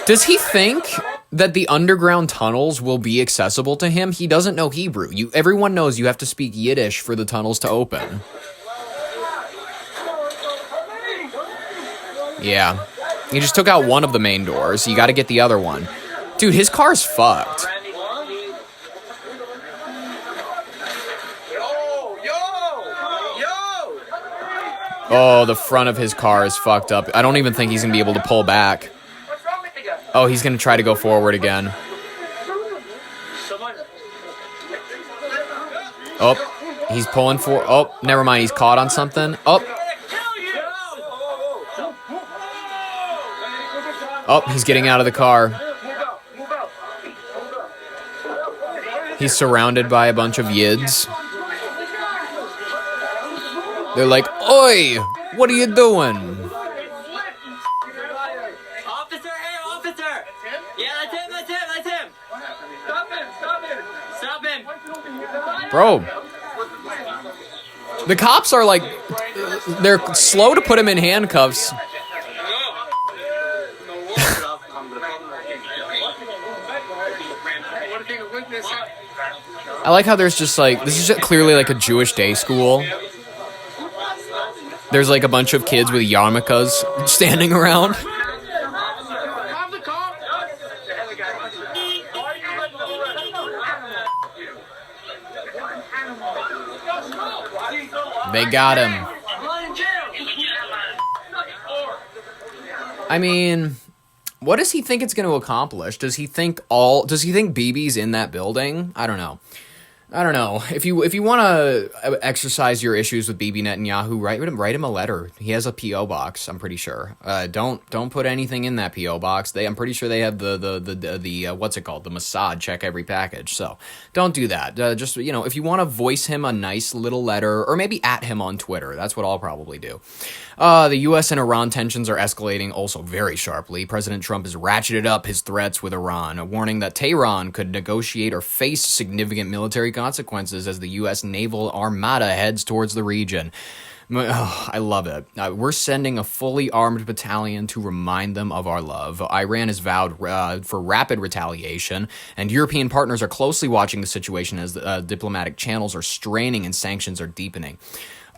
Does he think that the underground tunnels will be accessible to him? He doesn't know Hebrew. Everyone knows you have to speak Yiddish for the tunnels to open. Yeah. He just took out one of the main doors. You got to get the other one. Dude, his car's fucked. Oh, the front of his car is fucked up. I don't even think he's going to be able to pull back. Oh, he's going to try to go forward again. Oh, he's pulling for... Oh, never mind. He's caught on something. Oh. Oh, he's getting out of the car. He's surrounded by a bunch of Yids. They're like, "Oi, what are you doing?" Officer, hey, officer! Yeah, that's him! Stop him! Bro. The cops are like, they're slow to put him in handcuffs. I like how there's just like, this is just clearly like a Jewish day school. There's like a bunch of kids with yarmulkes standing around. They got him. I mean, What does he think it's going to accomplish? Does he think BB's in that building? I don't know. If you want to exercise your issues with Bibi Netanyahu, write him a letter. He has a PO box. I'm pretty sure. Don't put anything in that PO box. I'm pretty sure they have the what's it called, the Mossad check every package. So don't do that. Just if you want to voice him a nice little letter, or maybe at him on Twitter. That's what I'll probably do. The U.S. and Iran tensions are escalating also very sharply. President Trump has ratcheted up his threats with Iran, warning that Tehran could negotiate or face significant military consequences as the U.S. naval armada heads towards the region. Oh, I love it. We're sending a fully armed battalion to remind them of our love. Iran has vowed for rapid retaliation, and European partners are closely watching the situation as diplomatic channels are straining and sanctions are deepening.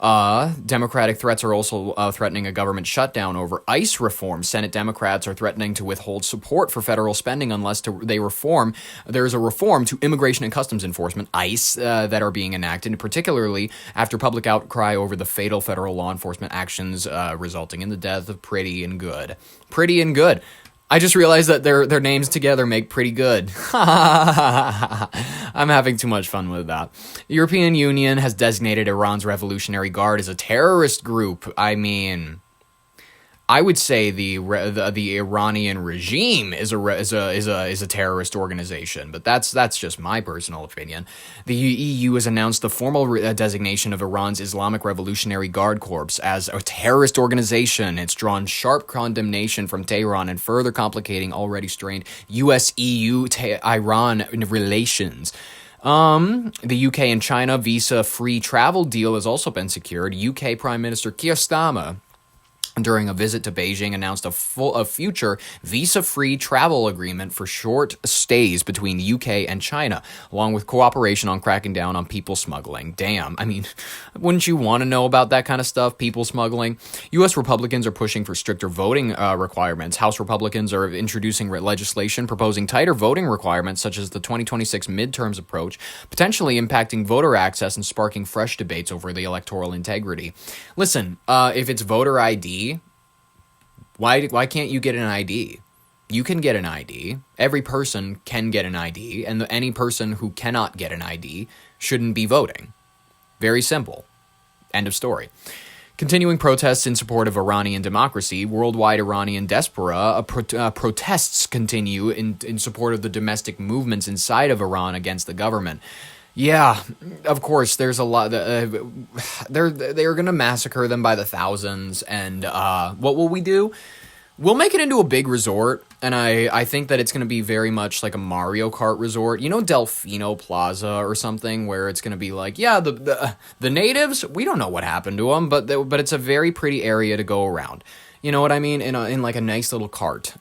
Democratic threats are also threatening a government shutdown over ICE reform. Senate Democrats are threatening to withhold support for federal spending unless there is a reform to Immigration and Customs Enforcement, ICE, that are being enacted, particularly after public outcry over the fatal federal law enforcement actions resulting in the death of Pretti and Good. Pretti and Good. I just realized that their names together make pretty good. I'm having too much fun with that. The European Union has designated Iran's Revolutionary Guard as a terrorist group. I mean, I would say the Iranian regime is a terrorist organization, but that's just my personal opinion. The EU has announced the formal designation of Iran's Islamic Revolutionary Guard Corps as a terrorist organization. It's drawn sharp condemnation from Tehran and further complicating already strained US-EU-Iran relations. The UK and China visa-free travel deal has also been secured. UK Prime Minister Keir Starmer, during a visit to Beijing, announced a future visa-free travel agreement for short stays between the UK and China, along with cooperation on cracking down on people smuggling. Damn, I mean, wouldn't you want to know about that kind of stuff, people smuggling? U.S. Republicans are pushing for stricter voting requirements. House Republicans are introducing legislation proposing tighter voting requirements, such as the 2026 midterms approach, potentially impacting voter access and sparking fresh debates over the electoral integrity. Listen, if it's voter ID, why can't you get an ID? You can get an ID. Every person can get an ID, and any person who cannot get an ID shouldn't be voting. Very simple. End of story. Continuing protests in support of Iranian democracy, worldwide Iranian diaspora protests continue in support of the domestic movements inside of Iran against the government. Yeah, of course, there's a lot. They're going to massacre them by the thousands, and what will we do? We'll make it into a big resort, and I think that it's going to be very much like a Mario Kart resort. You know, Delfino Plaza or something, where it's going to be like, yeah, the natives, we don't know what happened to them, but it's a very pretty area to go around. You know what I mean? In like a nice little cart.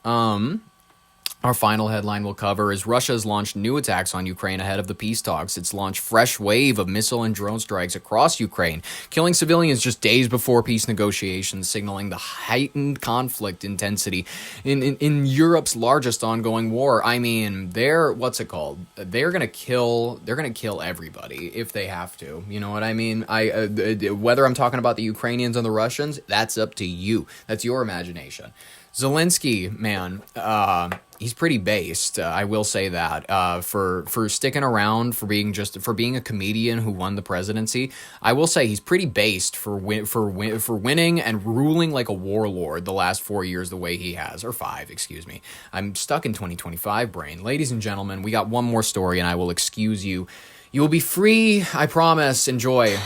Our final headline we'll cover is Russia has launched new attacks on Ukraine ahead of the peace talks. It's launched fresh wave of missile and drone strikes across Ukraine, killing civilians just days before peace negotiations, signaling the heightened conflict intensity in Europe's largest ongoing war. I mean, they're gonna kill everybody if they have to. You know what I mean? Whether I'm talking about the Ukrainians or the Russians, that's up to you. That's your imagination. Zelensky, man, he's pretty based. I will say that for sticking around, for being a comedian who won the presidency. I will say he's pretty based for winning and ruling like a warlord the last 4 years the way he has, or 5, excuse me. I'm stuck in 2025 brain. Ladies and gentlemen, we got one more story, and I will excuse you. You will be free, I promise. Enjoy.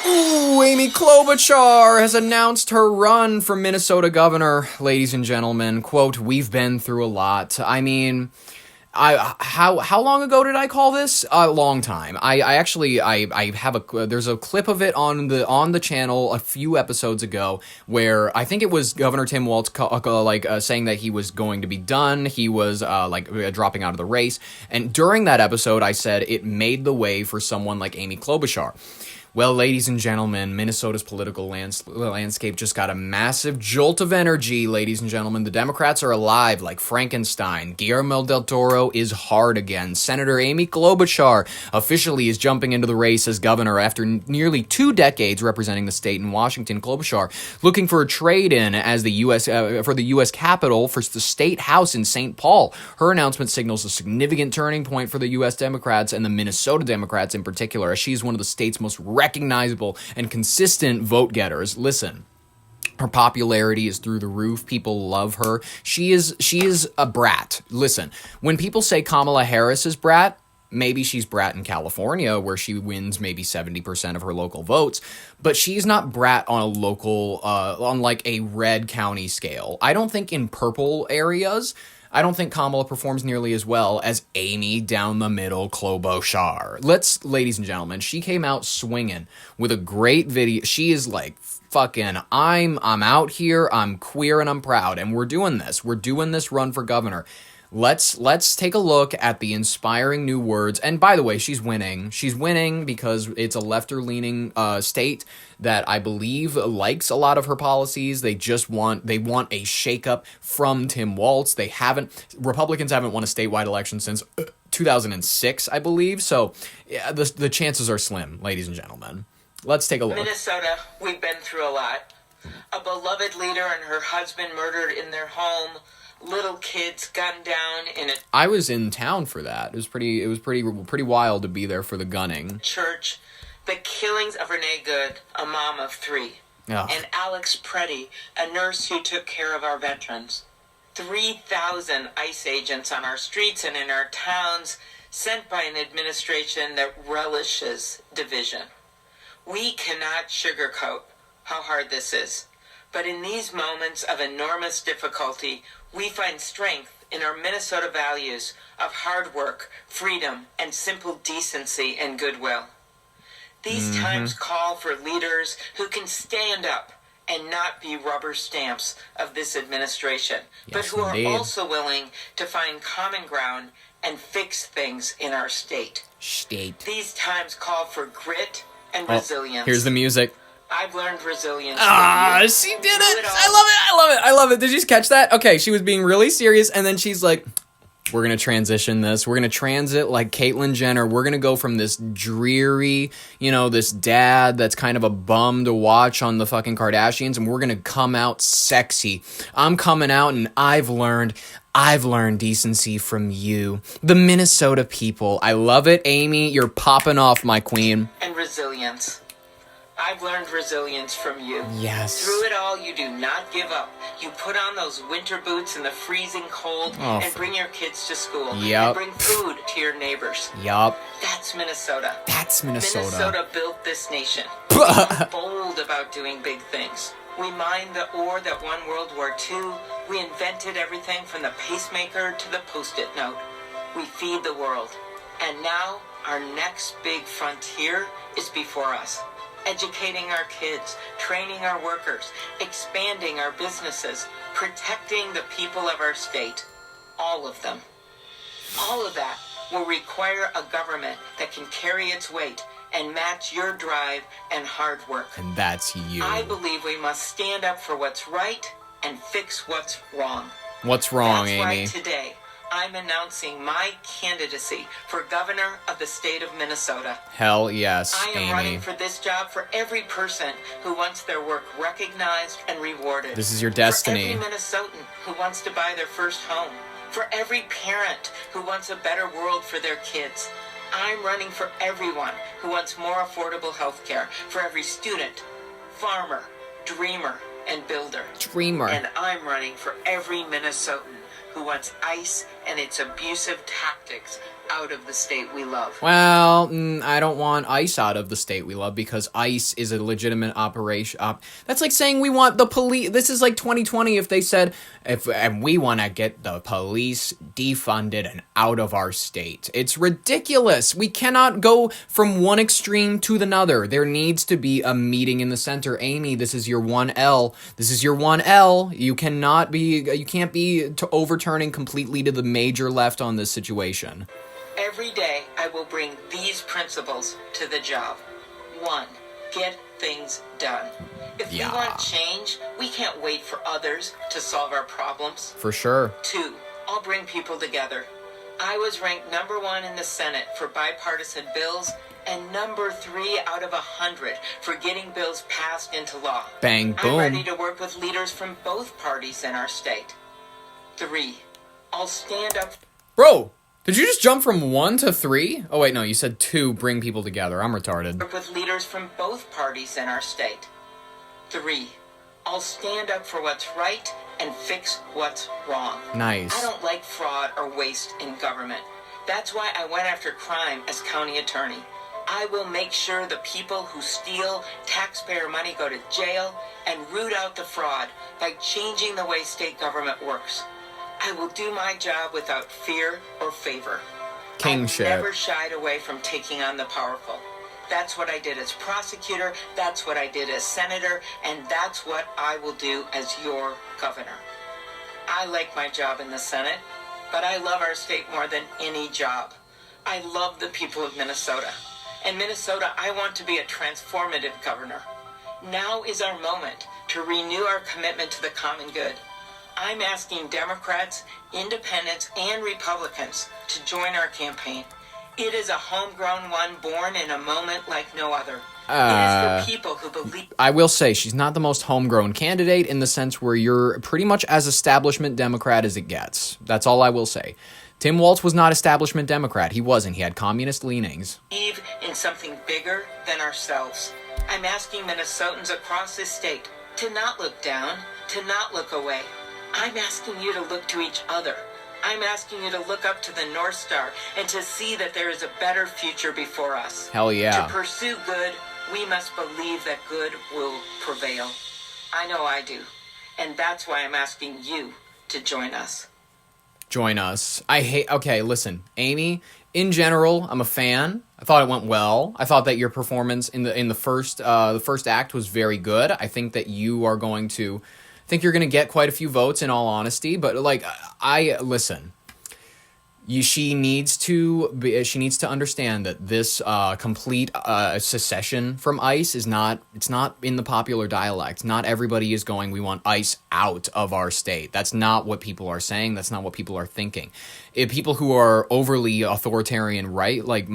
Ooh, Amy Klobuchar has announced her run for Minnesota governor, ladies and gentlemen. Quote, "We've been through a lot." I mean, how long ago did I call this? A long time. I have there's a clip of it on the channel a few episodes ago where I think it was Governor Tim Walz saying that he was going to be done. He was dropping out of the race, and during that episode, I said it made the way for someone like Amy Klobuchar. Well, ladies and gentlemen, Minnesota's political landscape just got a massive jolt of energy, ladies and gentlemen. The Democrats are alive like Frankenstein. Guillermo del Toro is hard again. Senator Amy Klobuchar officially is jumping into the race as governor after nearly 2 decades representing the state in Washington. Klobuchar looking for a trade-in as the U.S. For the U.S. Capitol for the State House in St. Paul. Her announcement signals a significant turning point for the U.S. Democrats and the Minnesota Democrats in particular, as she's one of the state's most recognizable and consistent vote getters. Listen, her popularity is through the roof. People love her. She is a brat. Listen, when people say Kamala Harris is brat, maybe she's brat in California where she wins maybe 70% of her local votes, but she's not brat on a local, on like a red county scale. I don't think in purple areas, I don't think Kamala performs nearly as well as Amy down the middle Klobuchar. Ladies and gentlemen, she came out swinging with a great video. She is like, fucking, I'm out here, I'm queer and I'm proud, and we're doing this. We're doing this run for governor. Let's take a look at the inspiring new words. And by the way, she's winning. She's winning because it's a lefter-leaning state that I believe likes a lot of her policies. They want a shakeup from Tim Walz. Republicans haven't won a statewide election since 2006, I believe. So yeah, the chances are slim, ladies and gentlemen. Let's take a look. Minnesota, we've been through a lot. A beloved leader and her husband murdered in their home. Little kids gunned down in a I was in town for that. It was pretty wild to be there for the gunning. Church. The killings of Renee Good, a mom of 3. Ugh. And Alex Pretti, a nurse who took care of our veterans. 3,000 ICE agents on our streets and in our towns, sent by an administration that relishes division. We cannot sugarcoat how hard this is. But in these moments of enormous difficulty, we find strength in our Minnesota values of hard work, freedom, and simple decency and goodwill. These times call for leaders who can stand up and not be rubber stamps of this administration, but who are also willing to find common ground and fix things in our state. These times call for grit and resilience. Here's the music. I've learned resilience. She did it. I love it. Did you catch that? Okay, she was being really serious, and then she's like, we're going to transition this. We're going to transit like Caitlyn Jenner. We're going to go from this dreary, this dad that's kind of a bum to watch on the fucking Kardashians, and we're going to come out sexy. I'm coming out, and I've learned decency from you, the Minnesota people. I love it, Amy. You're popping off, my queen. And resilience. I've learned resilience from you. Yes. Through it all, you do not give up. You put on those winter boots in the freezing cold and bring your kids to school. Yep. And bring food to your neighbors. Yup. That's Minnesota. That's Minnesota. Minnesota built this nation. We're bold about doing big things. We mined the ore that won World War II. We invented everything from the pacemaker to the Post-it note. We feed the world. And now, our next big frontier is before us. Educating our kids, training our workers, expanding our businesses, protecting the people of our state. All of them. All of that will require a government that can carry its weight and match your drive and hard work. And that's you. I believe we must stand up for what's right and fix what's wrong. What's wrong, That's Amy? right, today, I'm announcing my candidacy for governor of the state of Minnesota. Hell yes, I am Amy. running for this job for every person who wants their work recognized and rewarded. This is your destiny. For every Minnesotan who wants to buy their first home. For every parent who wants a better world for their kids. I'm running for everyone who wants more affordable health care. For every student, farmer, dreamer, and builder. Dreamer. And I'm running for every Minnesotan who wants ICE and its abusive tactics out of the state we love. Well, I don't want ICE out of the state we love because ICE is a legitimate operation. That's like saying we want the police. This is like 2020 if they said, and we want to get the police defunded and out of our state. It's ridiculous. We cannot go from one extreme to another. There needs to be a meeting in the center. Amy, this is your 1L. This is your 1L. You can't be overturning completely to the major left on this situation. Every day, I will bring these principles to the job. 1. get things done. If we want change, we can't wait for others to solve our problems. For sure. 2, I'll bring people together. I was ranked number 1 in the Senate for bipartisan bills and number 3 out of 100 for getting bills passed into law. Bang, boom. I'm ready to work with leaders from both parties in our state. 3, I'll stand up. Bro, did you just jump from 1 to 3? Oh, wait, no, you said 2, bring people together. I'm retarded. Work with leaders from both parties in our state. 3, I'll stand up for what's right and fix what's wrong. Nice. I don't like fraud or waste in government. That's why I went after crime as county attorney. I will make sure the people who steal taxpayer money go to jail and root out the fraud by changing the way state government works. I will do my job without fear or favor. King I've shit. never shied away from taking on the powerful. That's what I did as prosecutor, that's what I did as senator, and that's what I will do as your governor. I like my job in the Senate, but I love our state more than any job. I love the people of Minnesota. In Minnesota, I want to be a transformative governor. Now is our moment to renew our commitment to the common good. I'm asking Democrats, Independents, and Republicans to join our campaign. It is a homegrown one born in a moment like no other. It is for people who believe... I will say, she's not the most homegrown candidate in the sense where you're pretty much as establishment Democrat as it gets. That's all I will say. Tim Walz was not establishment Democrat. He wasn't. He had communist leanings. Believe in something bigger than ourselves. I'm asking Minnesotans across this state to not look down, to not look away. I'm asking you to look to each other. I'm asking you to look up to the North Star and to see that there is a better future before us. Hell yeah. To pursue good, we must believe that good will prevail. I know I do. And that's why I'm asking you to join us. Join us. Okay, listen, Amy, in general, I'm a fan. I thought it went well. I thought that your performance in the first act was very good. I think that you are going to... I think you're going to get quite a few votes, in all honesty, but listen. She needs to understand that this complete secession from ICE it's not in the popular dialect. Not everybody is going, we want ICE out of our state. That's not what people are saying. That's not what people are thinking. If people who are overly authoritarian, right? The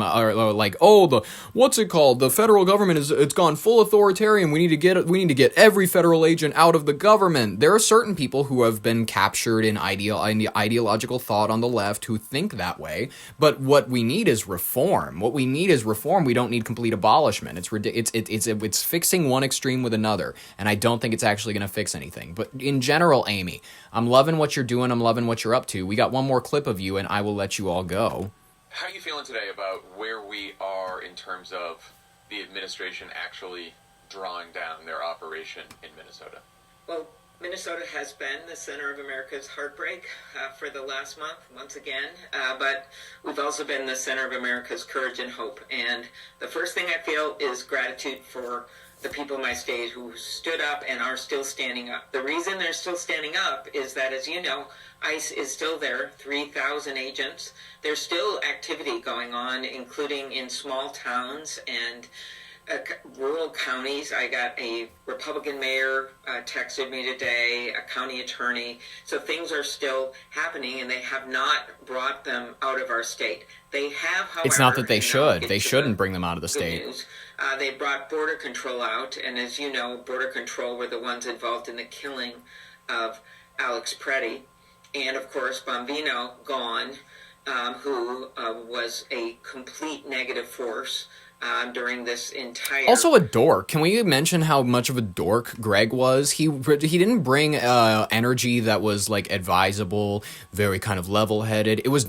federal government it's gone full authoritarian. We need to get every federal agent out of the government. There are certain people who have been captured in ideological thought on the left who think that way. But what we need is reform. We don't need complete abolishment. It's fixing one extreme with another, and I don't think it's actually going to fix anything. But in general, Amy, I'm loving what you're doing. I'm loving what you're up to. We got one more clip of you, and I will let you all go. How are you feeling today about where we are in terms of the administration actually drawing down their operation in Minnesota? Well, Minnesota has been the center of America's heartbreak for the last month, once again, but we've also been the center of America's courage and hope. And the first thing I feel is gratitude for the people in my state who stood up and are still standing up. The reason they're still standing up is that, as you know, ICE is still there, 3,000 agents. There's still activity going on, including in small towns and rural counties. I got a Republican mayor texted me today, a county attorney. So things are still happening, and they have not brought them out of our state. They have, however... It's not that they should. They shouldn't bring them out of the state. News. They brought Border Control out, and as you know, Border Control were the ones involved in the killing of Alex Pretti. And, of course, Bombino gone, who was a complete negative force during this entire... Also a dork. Can we mention how much of a dork Greg was? He didn't bring energy that was, advisable, very kind of level-headed. It was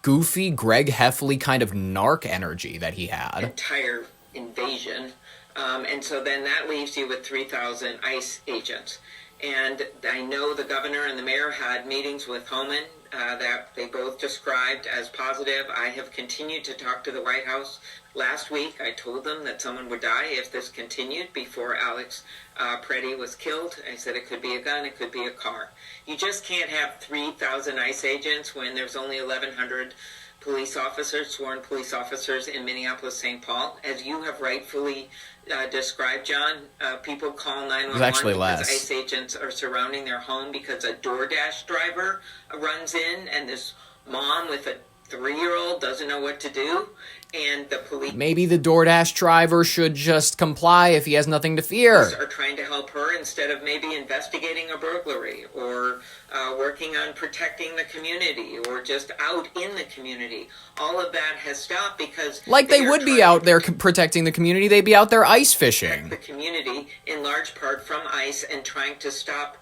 goofy, Greg Heffley kind of narc energy that he had. Entire invasion. And so then that leaves you with 3,000 ICE agents. And I know the governor and the mayor had meetings with Homan that they both described as positive. I have continued to talk to the White House. Last week, I told them that someone would die if this continued before Alex Pretti was killed. I said it could be a gun, it could be a car. You just can't have 3,000 ICE agents when there's only 1,100 police officers, sworn police officers in Minneapolis-St. Paul. As you have rightfully described, John, people call 911 because ICE agents are surrounding their home because a DoorDash driver runs in and this mom with a 3-year-old doesn't know what to do, and the police... Maybe the DoorDash driver should just comply if he has nothing to fear. ...are trying to help her instead of maybe investigating a burglary or working on protecting the community or just out in the community. All of that has stopped because... Like they would be out there protecting the community, they'd be out there ice fishing. ...the community in large part from ICE and trying to stop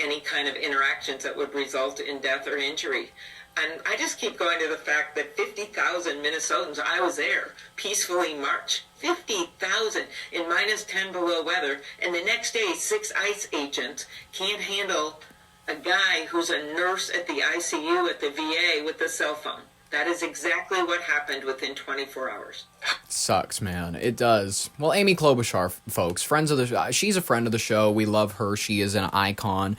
any kind of interactions that would result in death or injury. And I just keep going to the fact that 50,000 Minnesotans, I was there, peacefully march. 50,000 in minus 10 below weather. And the next day, 6 ICE agents can't handle a guy who's a nurse at the ICU at the VA with a cell phone. That is exactly what happened within 24 hours. Sucks, man. It does. Well, Amy Klobuchar, folks, she's a friend of the show. We love her. She is an icon.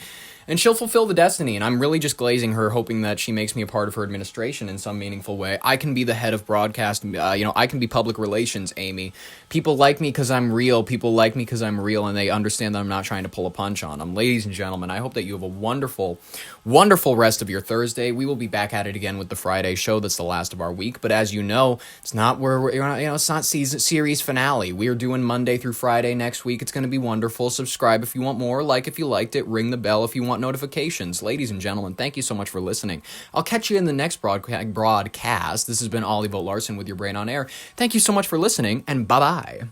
And she'll fulfill the destiny, and I'm really just glazing her, hoping that she makes me a part of her administration in some meaningful way. I can be the head of broadcast, I can be public relations, Amy. People like me because I'm real. People like me because I'm real, and they understand that I'm not trying to pull a punch on them. Ladies and gentlemen, I hope that you have a wonderful, wonderful rest of your Thursday. We will be back at it again with the Friday show. That's the last of our week, but as you know, it's not it's not series finale. We are doing Monday through Friday next week. It's going to be wonderful. Subscribe if you want more, like if you liked it, ring the bell if you want notifications. Ladies and gentlemen, thank you so much for listening. I'll catch you in the next broadcast. This has been Ollie Vogt Larson with Your Brain on Air. Thank you so much for listening, and bye-bye.